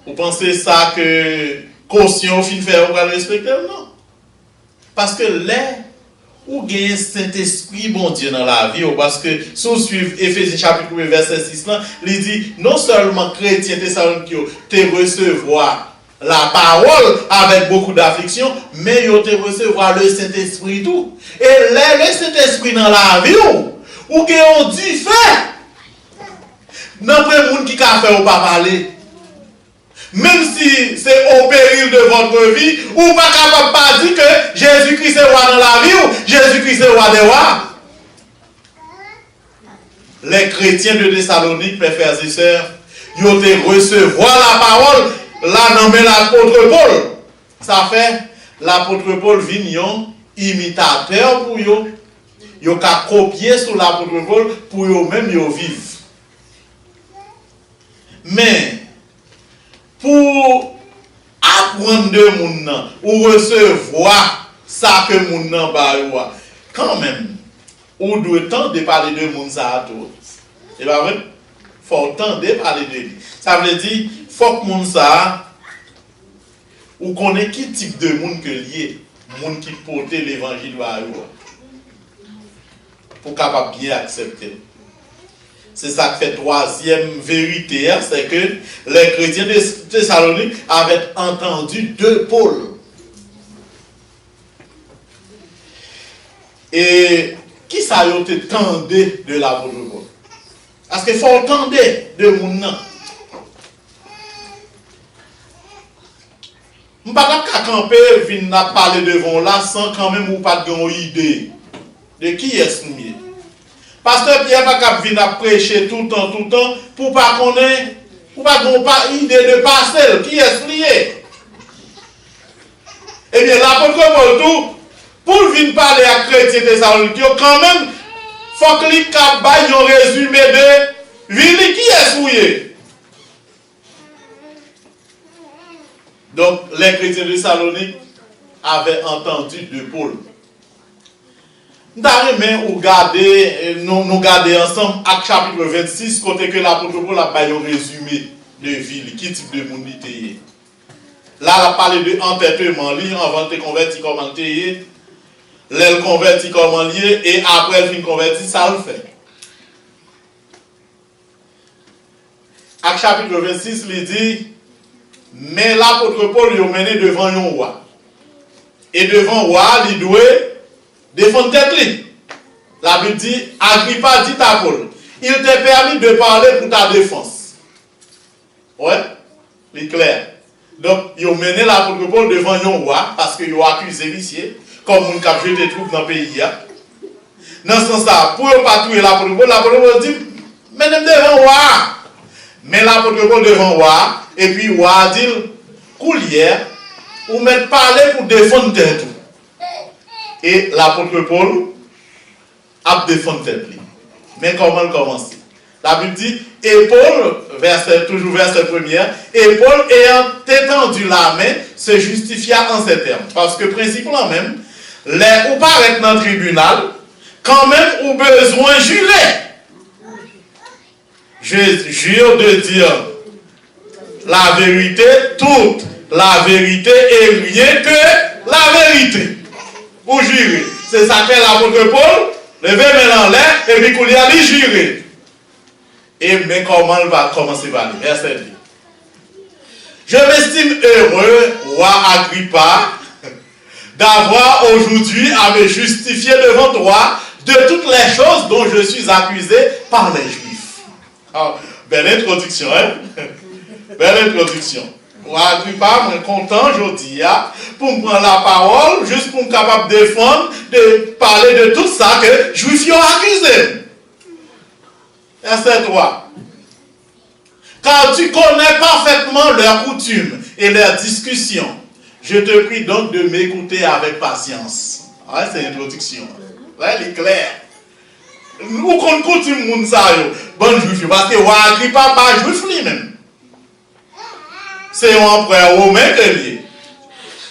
A: Vous pensez ça que caution fin faire on va le respecter non? Parce que là, où gagne Saint-Esprit, bon Dieu, dans la vie, parce que si on suit Éphésiens chapitre 1, verset 6, il dit, non seulement chrétiens Thessaloniques te recevoir la parole avec beaucoup d'affliction, mais ils te recevoir le Saint-Esprit tout. Et là, le Saint-Esprit dans la vie, où gagne du fait, non pas le monde qui a fait ou pas parler. Même si c'est au péril de votre vie, ou pas capable de dire que Jésus-Christ est roi dans la vie, ou Jésus-Christ est roi des rois. Les chrétiens de Thessalonique, mes frères et sœurs, ils ont recevoir la parole, là nommé l'apôtre Paul. Ça fait, l'apôtre Paul vient imitateur pour eux. Ils ont copié sur l'apôtre Paul pour eux-mêmes vivre. Mais, pour apprendre de moun ou recevoir ça que moun nan ba yo, quand même ou doit temps de parler de moun ça tout. C'est pas vrai? Faut temps de parler de lui. Ça veut dire faut que moun ça ou connaît qui type de moun que lié, moun qui porte l'évangile ba yo. Pour capable bien accepter. C'est ça qui fait troisième vérité, c'est que les chrétiens de Thessalonique avaient entendu de Paul. Et qui ça a été tendu de l'apôtre Paul? Parce qu'il faut entendre de mon nom. Je ne peux pas camper, venir parler devant là sans quand même ou pas de une idée de qui est-ce que nous. Pasteur Pierre va pas venir prêcher tout le temps, pour pas connaître, pour pas avoir idée de passer, qui est lié. Eh bien, l'apôtre Paul tout, pour venir parler à chrétiens Thessaloniques, quand même, faut que les cap baillent un résumé de ville qui est souillé. Donc, les chrétiens de Thessaloniques avaient entendu de Paul. Nous garder ensemble à chapitre 26, côté que l'apôtre Paul a fait un résumé de ville, qui type de monde il était. Là, il a parlé de entêtement, avant de convertir comment il était, l'elle convertit comment lié, et après elle fin converti, ça le fait. À chapitre 26, il dit, mais l'apôtre Paul il a mené devant un roi. Et devant le roi, il doit défendre tête. La Bible dit, Agrippa dit à Paul, il t'est permis de parler pour ta défense. Ouais, c'est clair. Donc, ils ont mené l'apôtre Paul devant un roi parce qu'ils ont accusé l'huissier, comme on a jeté des troupes dans le pays. Dans ce sens-là, pour ne pas tuer l'apôtre Paul dit, menez devant le roi. Mais l'apôtre Paul devant le roi, et puis le roi dit, coulière, ou mettre parler pour défendre tête. Et l'apôtre Paul a défendu tête. Mais comment il commence? La Bible dit, et Paul, toujours verset premier, et Paul ayant étendu la main, se justifia en ces termes. Parce que principalement même, les ou paraître dans le tribunal, quand même ou besoin jurer. Je jure de dire la vérité, toute la vérité et rien que la vérité. Ou jurer. C'est ça que l'apôtre Paul, levez main en l'air, et puis qu'il y a dit jurer. Et mais comment il va commencer par lui? Verset 10. Je m'estime heureux, roi Agrippa, d'avoir aujourd'hui à me justifier devant toi de toutes les choses dont je suis accusé par les Juifs. Ah, belle introduction, hein? Belle introduction. Roi Agrippa, je suis content aujourd'hui pour me prendre la parole, juste pour me capable de défendre, de parler de tout ça que les Juifs ont accusé. Verset 3. Car tu connais parfaitement leurs coutumes et leurs discussions. Je te prie donc de m'écouter avec patience. Ouais, c'est l'introduction. Ouais, il est clair. Nous qu'on coutume moun sa yo, bon juif, parce que roi Agrippa pas juif lui-même. C'est un empereur romain que lui.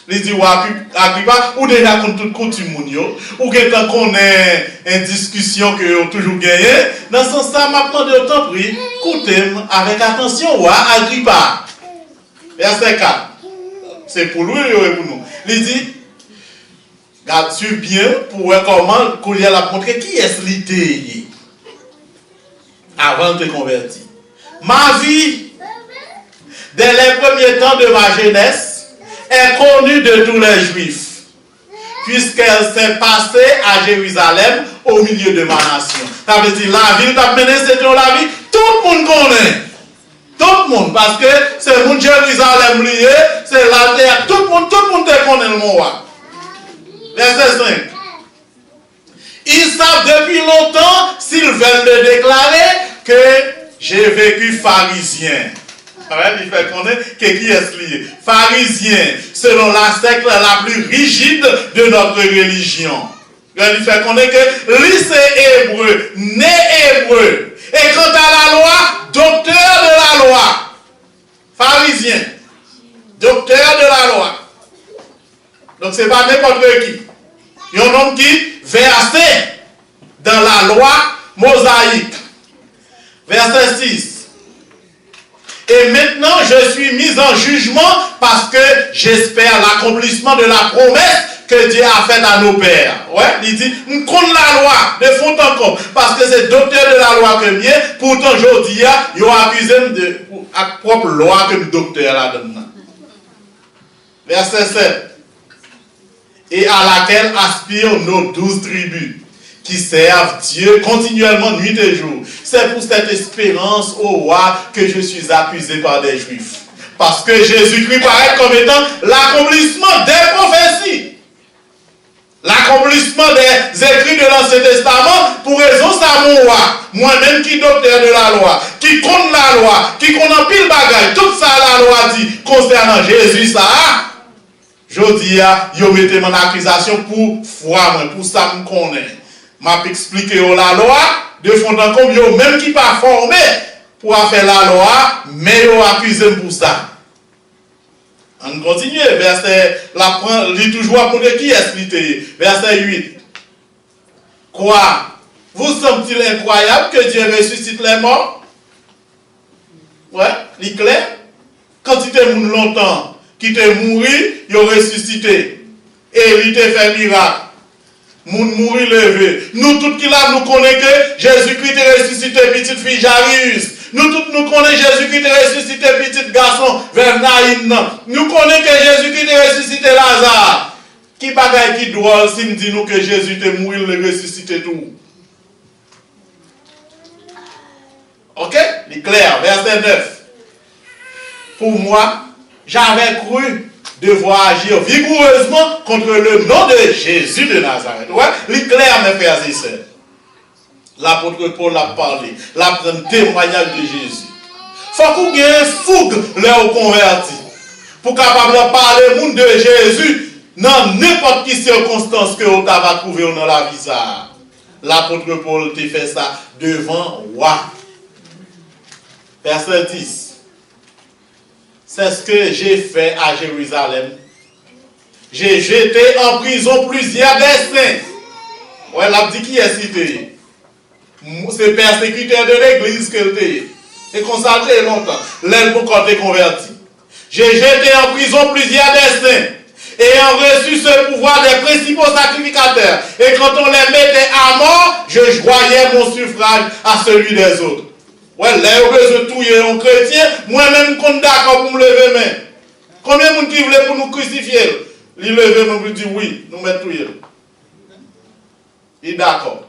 A: Il dit roi Agrippa, ou déjà qu'on toute coutume moun yo, ou quelqu'un qu'on ait une discussion que yo toujours gagné, dans ce sens-là, maintenant de autant pris, écoutez-moi avec attention, roi Agrippa. Verset 4. C'est pour lui et pour nous. Il dit, regarde-tu bien pour voir comment qu'on a montré qui est-ce l'idée avant de te convertir. Ma vie, dès les premiers temps de ma jeunesse, est connue de tous les Juifs, puisqu'elle s'est passée à Jérusalem au milieu de ma nation. Ça veut dire la ville t'a mené, c'est la vie, tout le monde connaît. Tout le monde, parce que c'est mon Jérusalem lié, c'est la terre, tout le monde te connaît le mot. Verset 5. Ils savent depuis longtemps, s'ils veulent le déclarer, que j'ai vécu pharisien. Il fait connaître que qui est lié. Pharisien, selon la secte la plus rigide de notre religion. Il fait connaître que lui c'est hébreu, né hébreu. Et quant à la loi, docteur de la loi. Pharisien. Docteur de la loi. Donc ce n'est pas n'importe qui. Il y a un homme qui versé dans la loi mosaïque. Verset 6. Et maintenant je suis mis en jugement parce que j'espère l'accomplissement de la promesse que Dieu a faite à nos pères. Ouais, il dit, on compte la loi de fond en comble, parce que c'est docteur de la loi que bien, pourtant aujourd'hui, ils ont accusé de la propre loi que le docteur là-dedans. Verset 7. Et à laquelle aspirent nos 12 tribus, qui servent Dieu continuellement nuit et jour. C'est pour cette espérance au roi que je suis accusé par des Juifs. Parce que Jésus-Christ paraît comme étant l'accomplissement des prophéties. L'accomplissement des écrits de l'Ancien Testament pour raison ça mon roi. Moi-même qui docteur de la loi, qui compte la loi, qui compte en pile bagaille, tout ça la loi dit concernant Jésus ça. Je dis, yo mettez mon accusation pour foi, pour ça me connaît. M'a expliqué la loi, de fond en comble, yo même qui pas formé pour faire la loi, mais yo accusé pour ça. On continue, verset, lit toujours pour qui est expliqué. Verset 8. Quoi? Vous semble-t-il incroyable que Dieu ressuscite les morts? Ouais, il est clair. Quand il était mort longtemps, qui était mort, il a ressuscité. Et il t'a fait miracle. Moun mourir levé. Nous tous qui là, nous connaissons que Jésus-Christ est ressuscité, petite fille Jairus. Nous tous nous connaissons Jésus-Christ est ressuscité, petit garçon vers Naïm. Nous connaissons que Jésus-Christ est ressuscité Lazare. Qui bagaille qui drôle si nous disons que Jésus est mort, il est ressuscité tout. Ok? C'est clair. Verset 9. Pour moi, j'avais cru devoir agir vigoureusement contre le nom de Jésus de Nazareth. Ouais, c'est clair, mes frères et sœurs. L'apôtre Paul a parlé, l'a pris un témoignage de Jésus. Faut qu'on ait fougue leur converti pour capable de parler monde de Jésus dans n'importe quelle circonstance que vous avez trouvé dans la vie. L'apôtre Paul te fait ça devant roi. Verset 10. C'est ce que j'ai fait à Jérusalem. J'ai jeté en prison plusieurs des saints. Ouais, l'a dit qui est cité. C'est persécuteur de l'église que t'es. Et consacré longtemps. L'aile pour quand t'es converti. J'ai jeté en prison plusieurs des saints. Ayant reçu ce pouvoir des principaux sacrificateurs. Et quand on les mettait à mort, je joignais mon suffrage à celui des autres. Ouais, là, je touille un chrétien, moi-même, je suis d'accord pour me lever main. Combien de gens qui voulaient pour nous crucifier? Ils lever main pour dire oui, nous mettons touiller. Il est d'accord.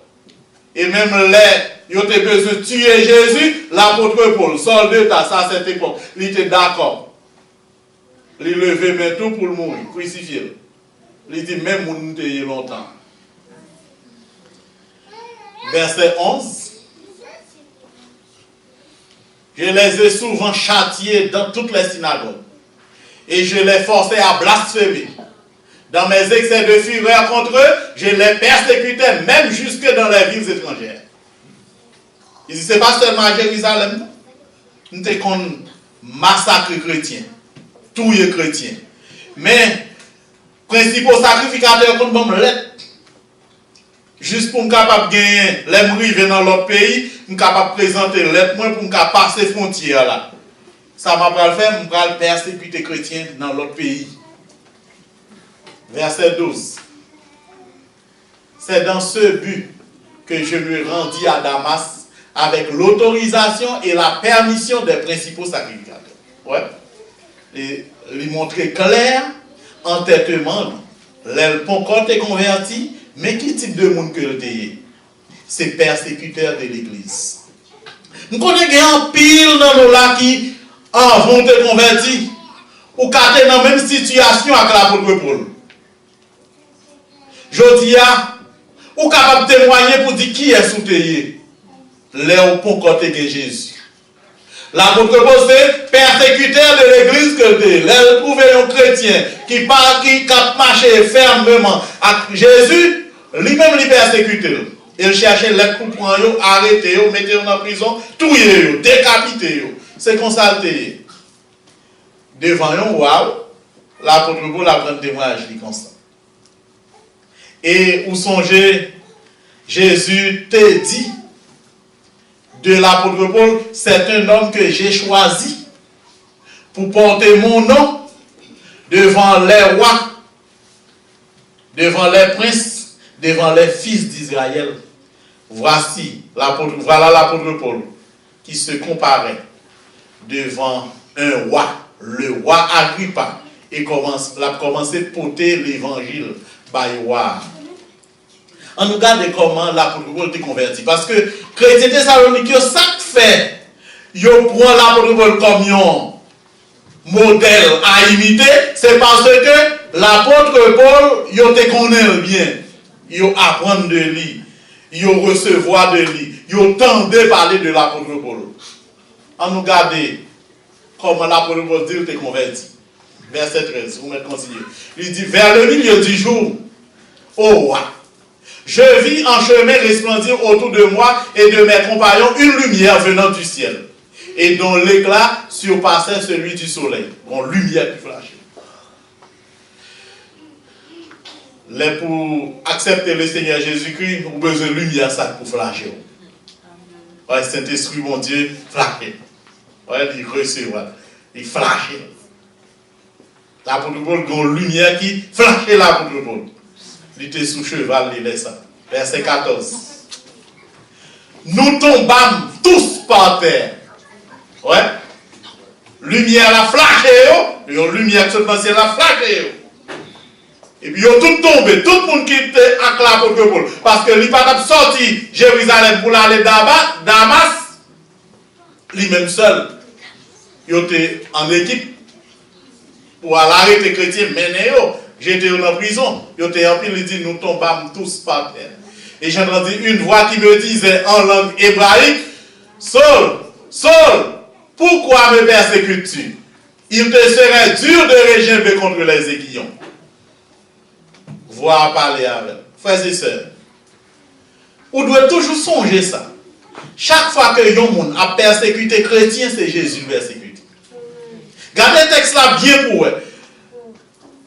A: Et même là, il a besoin de tuer Jésus, l'apôtre Paul, soldat à cette époque, il était d'accord. Il lever main tout pour le mourir, crucifier. Il dit même nous nous longtemps. Verset 11. Je les ai souvent châtiés dans toutes les synagogues. Et je les forçais à blasphémer. Dans mes excès de fureur contre eux, je les persécutais même jusque dans les villes étrangères. Il dit, ce n'est pas seulement à Jérusalem. Nous avons massacre chrétien. Tout est chrétien. Mais, principaux sacrificateurs comme bon lettre. Juste pour me capable de gagner, les m'arriver dans l'autre pays, je suis capable de présenter l'être pour me passer les frontières là. Ça m'a pas le faire, je vais persécuter les chrétiens dans l'autre pays. Verset 12. C'est dans ce but que je me rendis à Damas avec l'autorisation et la permission des principaux sacrificateurs. Ouais. Et lui montrer clair, entêtement, les quand tu es converti. Mais quel type de monde que tu es? C'est persécuteur de l'église. Nous connaissons un pile dans nos là qui vont te convertir. Ou quand tu es dans la même situation avec l'apôtre Paul. Je dis, ou capable de témoigner pour dire qui est sous tes Léo pour côté de Jésus. L'apôtre Paul, c'est persécuteur de l'église que tu es. Là, trouver un chrétien qui marche fermement avec Jésus. Lui-même, il persécutait. Il cherchait les coups pour arrêter, mettre en prison, tuer, décapiter. C'est comme ça. Devant un roi, l'apôtre Paul a pris un témoignage comme ça. Et où songez, Jésus te dit de l'apôtre Paul, c'est un homme que j'ai choisi pour porter mon nom devant les rois, devant les princes, devant les fils d'Israël. Voilà l'apôtre Paul qui se comparait devant un roi, le roi Agrippa, et a commencé à porter l'évangile par le roi. On nous regarde comment l'apôtre Paul était converti. Parce que les chrétiens thessaloniciens, ça fait, ils prennent l'apôtre Paul comme un modèle à imiter, c'est parce que l'apôtre Paul, il te connaît bien. Il apprend de lui, il recevoir de lui, il tendait parler de l'apôtre Paul. On nous regarde comment l'apôtre Paul dit qu'il est converti. Verset 13, vous mettez continuer. Il dit, vers le milieu du jour, ô roi, je vis en chemin resplendir autour de moi et de mes compagnons une lumière venant du ciel, et dont l'éclat surpassait celui du soleil. Bon, lumière qui flashait. Pour accepter le Seigneur Jésus-Christ, vous avez besoin de lumière ça pour flasher. Ouais, Saint-Esprit, mon Dieu, flasher. Ouais, il recevoir. Il flasher. L'apôtre Paul a une lumière qui flashait l'apôtre Paul. Il était sous cheval, il laisse ça. Verset 14. Nous tombâmes tous par terre. Ouais. Lumière la flashé, et une lumière qui se passe la flashé. Et puis ils ont tout tombé, tout le monde qui était avec l'apôtre Paul. Parce que lui pas sorti Jérusalem pour aller Damas, lui-même seul. Il était en équipe. pour l'arrêter chrétien, mais j'étais en prison. J'étais en pile, il dit, nous tombâmes tous par terre. Et j'ai entendu une voix qui me disait en langue hébraïque, Saul, Saul, pourquoi me persécutes-tu? Il te serait dur de régimber contre les aiguillons. Voir parler avec. Frères et sœurs, on doit toujours songer ça. Chaque fois que yon moun a persécuté chrétien, c'est Jésus persécuté. Gardez le texte là bien pour eux.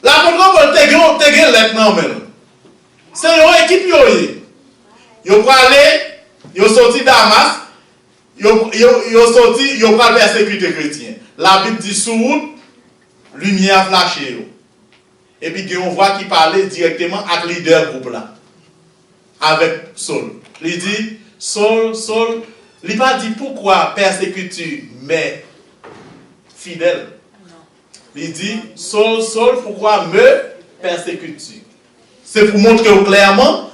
A: L'apôtre Paul te gen let nan men. C'est une équipe yoye. Yo pralé, yo sorti Damas, yo sorti, yo pral persécuter chrétien. La Bible dit sous route, lumière flashé yo. Et puis on voit qui parlait directement avec le leader groupe là. Avec Saul. Il dit, Saul, il n'a pas dit pourquoi persécutes-tu mes fidèles. Il dit, Saul, pourquoi me persécutes-tu? C'est pour montrer clairement,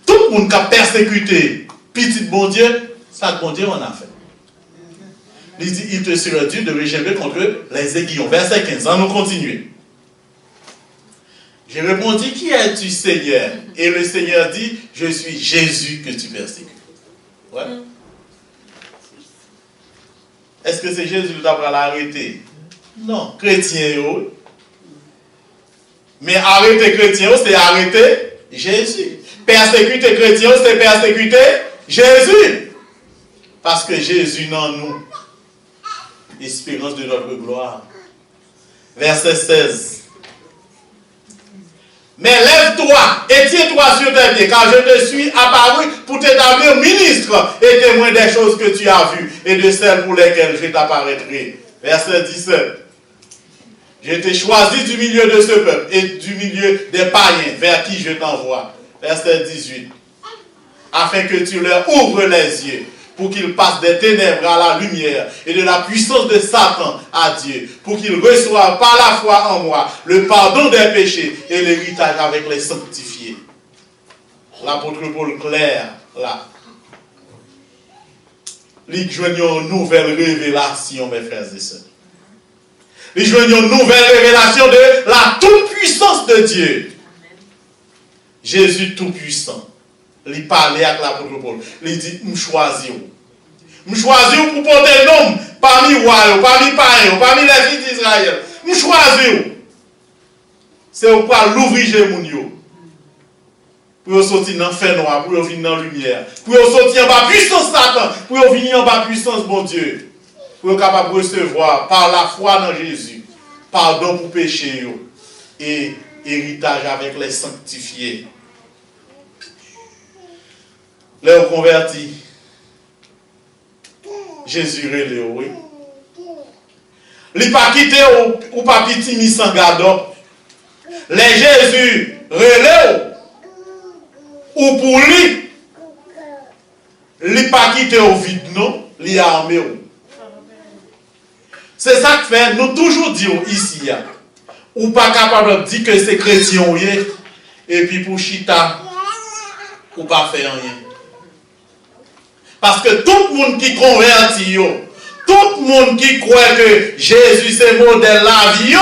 A: tout le monde qui a persécuté petit bon Dieu, ça bon Dieu en a fait. Il dit, il te sera dur de régimber contre les aiguillons. Verset 15, on nous continue. J'ai répondu, qui es-tu, Seigneur? Et le Seigneur dit, je suis Jésus que tu persécutes. Ouais. Est-ce que c'est Jésus qui t'a arrêté? Non, chrétien. Mais arrêter chrétien, c'est arrêter Jésus. Persécuter chrétien, c'est persécuter Jésus. Parce que Jésus dans nous, espérance de notre gloire. Verset 16. Mais lève-toi et tiens-toi sur tes pieds, car je te suis apparu pour t'établir ministre et témoin des choses que tu as vues et de celles pour lesquelles je t'apparaîtrai. Verset 17. Je t'ai choisi du milieu de ce peuple et du milieu des païens vers qui je t'envoie. Verset 18. Afin que tu leur ouvres les yeux pour qu'ils passent des ténèbres à la lumière et de la puissance de Satan à Dieu, pour qu'ils reçoivent par la foi en moi le pardon des péchés et l'héritage avec les sanctifiés. L'apôtre Paul clair, là. Il joignons une nouvelle révélation, mes frères et sœurs. Il joignons une nouvelle révélation de la toute-puissance de Dieu. Jésus tout-puissant. Il parlait avec l'apôtre Paul. Il dit, me choisis. Me choisis pour porter un homme parmi royaumes, parmi païens, parmi les filles d'Israël. Me choisis. C'est pour l'ouvrir mon yo. Pour sortir dans le feu noir, pour venir dans la lumière. Pour sortir en bas puissance Satan, pour venir en bas puissance mon Dieu. Pour être capable de recevoir par la foi dans Jésus, pardon pour péché et héritage avec les sanctifiés. Les convertis, Jésus relève, oui. Il n'a pas quitté ou pas petit mis sans garde. Les Jésus relève ou pour lui, il n'a pas quitté au vide, non, il a armé. C'est ça que fait, nous toujours disons ici, ou pas capable de dire que c'est chrétien, et puis pour chita, ou pas faire rien. Parce que tout le monde qui convertit, tout le monde qui croit que Jésus c'est le modèle de la vie,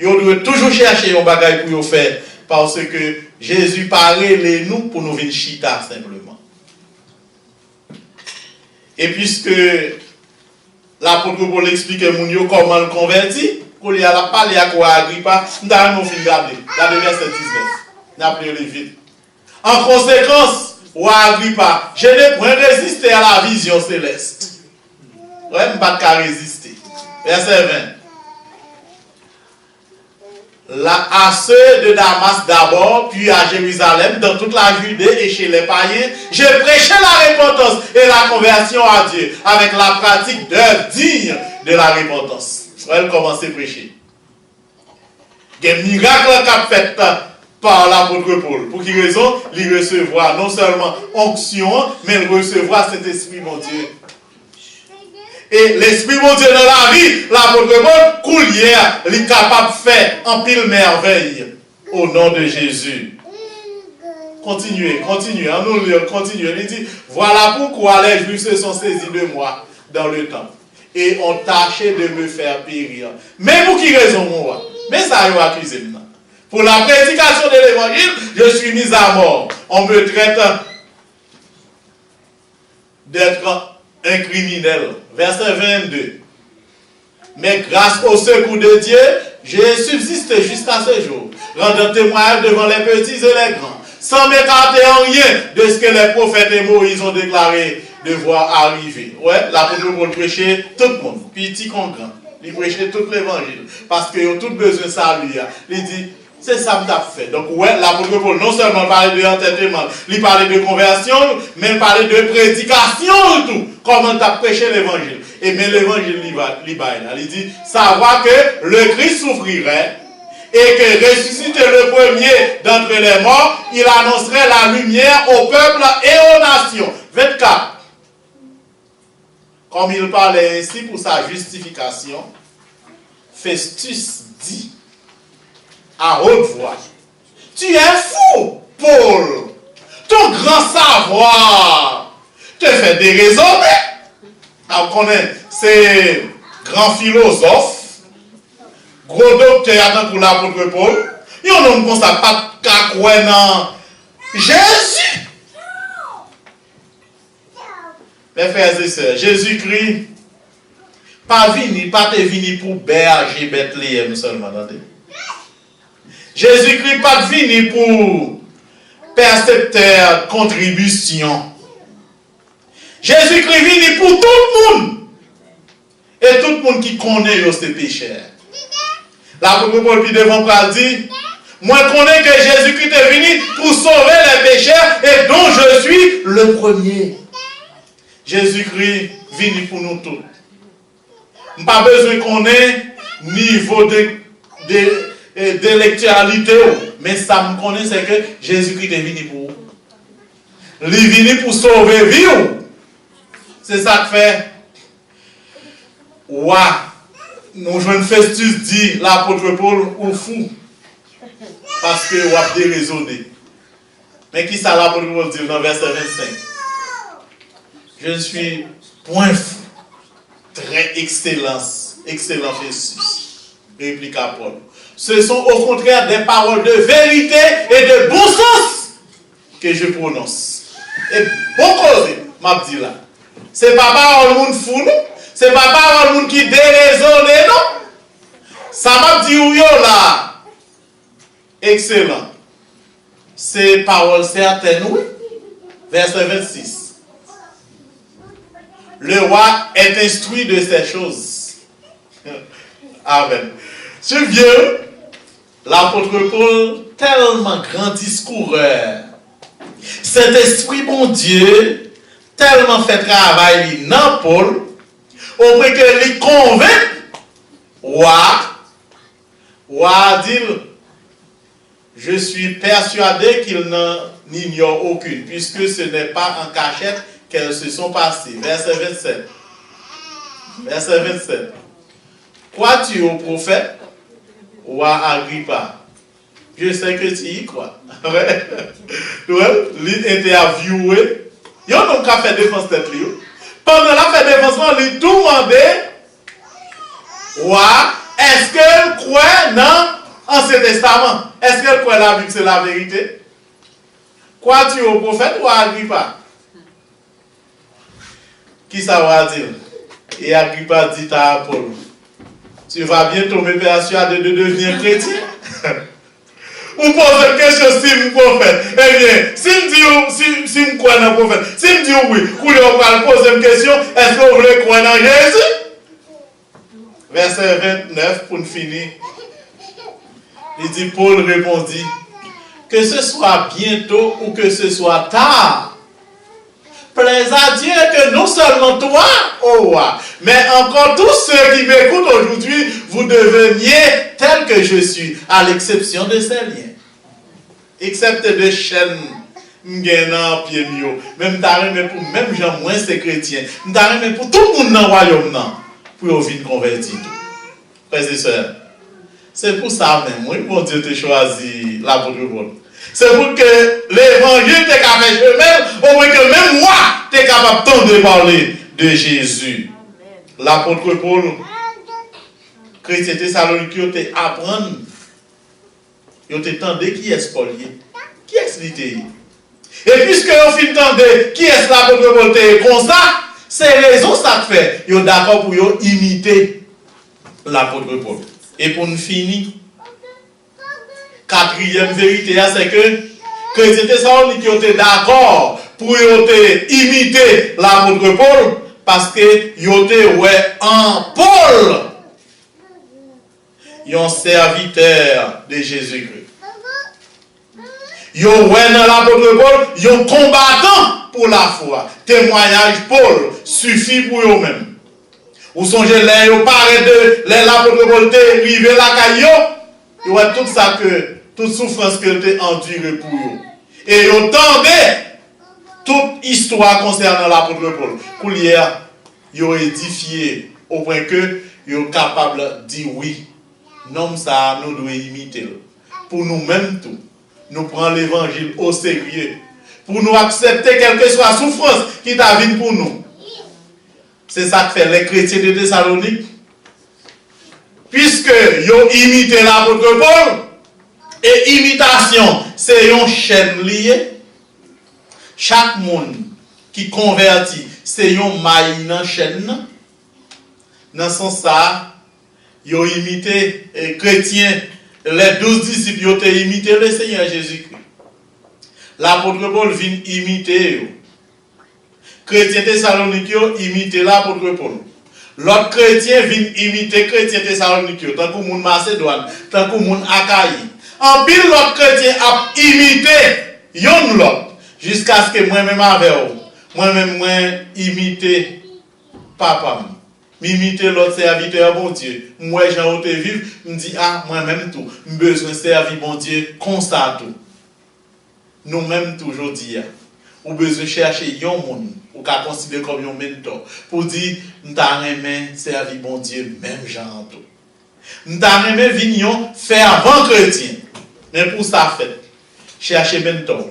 A: il doit toujours chercher un bagage pour faire. Parce que Jésus parlait les nous pour nous venir chita simplement. Et puisque l'apôtre Paul explique comment le convertit, pour lui a parlé à quoi Agrippa, nous allons regarder. Regardez verset 19. Nous appelons les vite. En conséquence, ou Agrippa, je n'ai point résisté à la vision céleste. Ouais, je ne peux pas résister. Verset 20. Là, à ceux de Damas d'abord, puis à Jérusalem, dans toute la Judée et chez les païens, j'ai prêché la repentance et la conversion à Dieu, avec la pratique d'œuvres dignes de la repentance. Elle commence à prêcher. Il y a un miracle qu'a fait par l'apôtre Paul. Pour quelle raison? Il recevra non seulement onction, mais il recevra cet esprit, mon Dieu. Et l'esprit, mon Dieu, dans la vie, l'apôtre Paul, coulière, il est capable de faire en pile merveille au nom de Jésus. Continuez, continuez. Il dit, voilà pourquoi les Juifs se sont saisis de moi dans le temple et ont tâché de me faire périr. Mais pour qui raison, moi? Mais ça, il va accuser maintenant. Pour la prédication de l'évangile, je suis mis à mort. On me traite d'être un criminel. Verset 22. Mais grâce au secours de Dieu, j'ai subsisté jusqu'à ce jour, rendant témoignage devant les petits et les grands, sans m'écarter en rien de ce que les prophètes et Moïse ont déclaré devoir arriver. Ouais, l'apôtre Paul prêcher tout le monde, petit comme grand. Il prêchait tout l'évangile. Parce qu'ils ont tout besoin de salut. Il dit, c'est ça que tu as fait. Donc, ouais, l'apôtre Paul non seulement parlait de entêtement, il parlait de conversion, mais il parlait de prédication et tout. Comment tu as prêché l'évangile. Et bien l'évangile, il dit, savoir que le Christ souffrirait et que ressuscité le premier d'entre les morts, il annoncerait la lumière au peuple et aux nations. 24. Comme il parlait ainsi pour sa justification, Festus dit à haute voix, tu es fou, Paul. Ton grand savoir te fait déraisonner. On connaît ces grands philosophes, gros docteurs pour l'apôtre Paul. Ils n'ont pas ça pas qu'à croire dans Jésus. Mes frères et sœurs, Jésus-Christ, pas te vini pour berger Bethléem seulement. Jésus-Christ pas vini pour percepteur contribution. Jésus-Christ vini pour tout le monde. Et tout le monde qui connaît ses pécheurs. L'apôtre Paul qui devant dit, moi je connais que Jésus-Christ est venu pour sauver les pécheurs et dont je suis le premier. Jésus-Christ venu pour nous tous. Je n'ai pas besoin qu'on ait niveau d'électoralité, mais ça me connaît, c'est que Jésus-Christ est venu pour vous. Il est venu pour sauver vie. C'est ça que fait. Ouah, nous jouons Festus dit l'apôtre Paul ou fou. Parce que vous avez déraisonné. Mais qui ça l'apôtre Paul dit dans verset 25? Je suis point fou. Très excellent Festus. Répliqua Paul. Ce sont au contraire des paroles de vérité et de bon sens que je prononce. Et bon cause, m'a dit là. C'est pas parole monde fou, non? C'est pas parole monde qui déraisonne, non? Ça m'a dit où yo là. Excellent. C'est parole certaine, oui. Verset 26. Le roi est instruit de ces choses. Amen. Je viens, l'apôtre Paul, tellement grand discoureur. Cet esprit, bon Dieu, tellement fait travail dans Paul, au point que lui convainc, roi dit, je suis persuadé qu'il n'en ignore aucune, puisque ce n'est pas en cachette qu'elles se sont passées. Verset 27. Verset 27. Crois-tu au prophète? Roi Agrippa. Je sais que tu y crois. Ouais, l'interviewé. Il y a donc qu'à faire défense de lui. Pendant la fait défense, il tout demandé. Roi, est-ce qu'elle croit dans l'Ancien Testament? Est-ce qu'elle croit la Bible, c'est la vérité? Crois-tu au prophète ou à Agrippa? Qui ça va dire? Et Agrippa dit à Paul, tu vas bientôt me persuader de devenir chrétien? Ou pose une question si je prophète. Eh bien, si je crois dans le prophète, si je dis oui, vous allez poser une question, est-ce que vous voulez croire dans Jésus? Verset 29, pour finir. Il dit, Paul répondit, que ce soit bientôt ou que ce soit tard, plaise à Dieu que non seulement toi, ô roi, mais encore tous ceux qui m'écoutent aujourd'hui, vous deveniez tel que je suis, à l'exception de ces liens. Excepté de chaînes, même pour même gens moins ces chrétiens, pour tout le monde dans le royaume, pour venir convertir. Frères et sœurs, c'est pour ça même, oui, mon Dieu te choisi l'apôtre Paul. C'est pour que l'évangile t'est capable de chemin, au moins que même moi, t'es capable de parler de Jésus. L'apôtre Paul chrétiens Thessalonique, ils ont apprendre, ils ont entendu qui est Paul, qui est l'ité. Et puisque on fin entendre qui est l'apôtre Paul comme ça, c'est raison ça fait, ils sont d'accord pour imiter l'apôtre Paul. Et pour nous finir, quatrième vérité, c'est que chrétiens Thessalonique ont été d'accord pour imiter l'apôtre Paul parce que ils ont été en Paul, ils sont serviteurs de Jésus-Christ. Ils ont dans l'apôtre Paul, ils sont combattants pour la foi. Témoignage Paul suffit pour eux-mêmes. Ou songez là, ils paraissent de l'apôtre Paul arrivé la caillou, ils voient tout ça que toute souffrance que tu as endurée pour eux. Et ils entendaient toute histoire concernant l'apôtre Paul. Pour hier, ils ont édifié au point que ils sont capables de dire oui. Non, ça, nous devons imiter. Pour nous-mêmes, tout. Nous prenons l'évangile au sérieux. Pour nous accepter quelle que soit la souffrance qui t'arrive pour nous. C'est ça que fait les chrétiens de Thessalonique. Puisque ils ont imité l'apôtre Paul, et imitation, c'est une chaîne liée. Chaque monde qui convertit, c'est une maille dans la chaîne. Dans ce sens, ils ont imité les chrétiens. Les 12 disciples ont imité le Seigneur Jésus-Christ. L'apôtre Paul vient imiter. Chrétiens Thessaloniques ont imité l'apôtre Paul. L'autre chrétien vient imiter chrétien Thessaloniques, tant que le monde Macédoine, tant que le monde Achaïe. En pile, l'autre chrétien a imité yon l'autre, jusqu'à ce que moi-même avec vous, moi-même imité papa. M'imiter l'autre serviteur, bon Dieu. Moi, j'ai été vivre, me dit, ah, moi-même tout, j'ai besoin de servir, bon Dieu, comme ça tout. Nous-mêmes, toujours dire, ou besoin de chercher un monde, ou qu'à considérer comme un mentor, pour dire, nous t'arrêtons servir, bon Dieu, même genre tout. Nous t'arrêtons venir faire avant chrétien. Mais pour ça, fait, chercher mentor.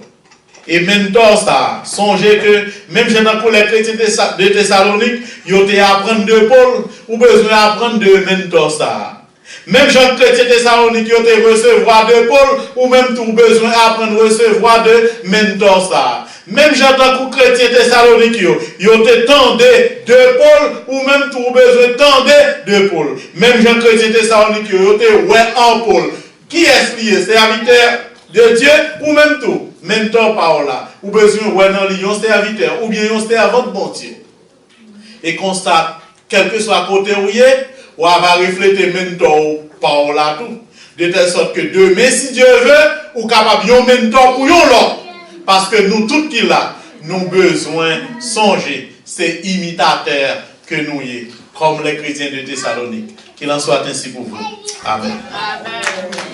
A: Et mentor ça, songez que même pour les chrétiens de Thessalonique, ils ont apprendre de Paul, ou besoin d'apprendre de mentor ça. Même gens chrétiens de Thessalonique, ils ont recevoir de Paul, ou même tout besoin d'apprendre recevoir de mentor ça. Même gens pour chrétiens de Thessalonique, ils ont tendu de Paul, ou même tout besoin de Paul. Même gens chrétiens de Thessalonique, ils ont été en Paul. Qui est lié? Serviteur de Dieu, ou même tout? Mentor par là, ou besoin de un serviteur, ou bien un servant de bon Dieu. Et constate, quel que soit côté où il est, ou va refléter mentor par là tout. De telle sorte que demain, si Dieu veut, ou capable de mentor pour l'autre. Parce que nous, tout qui là, nous besoin de songer, c'est imitateur que nous y est, comme les chrétiens de Thessalonique. Qu'il en soit ainsi pour vous. Amen. Amen.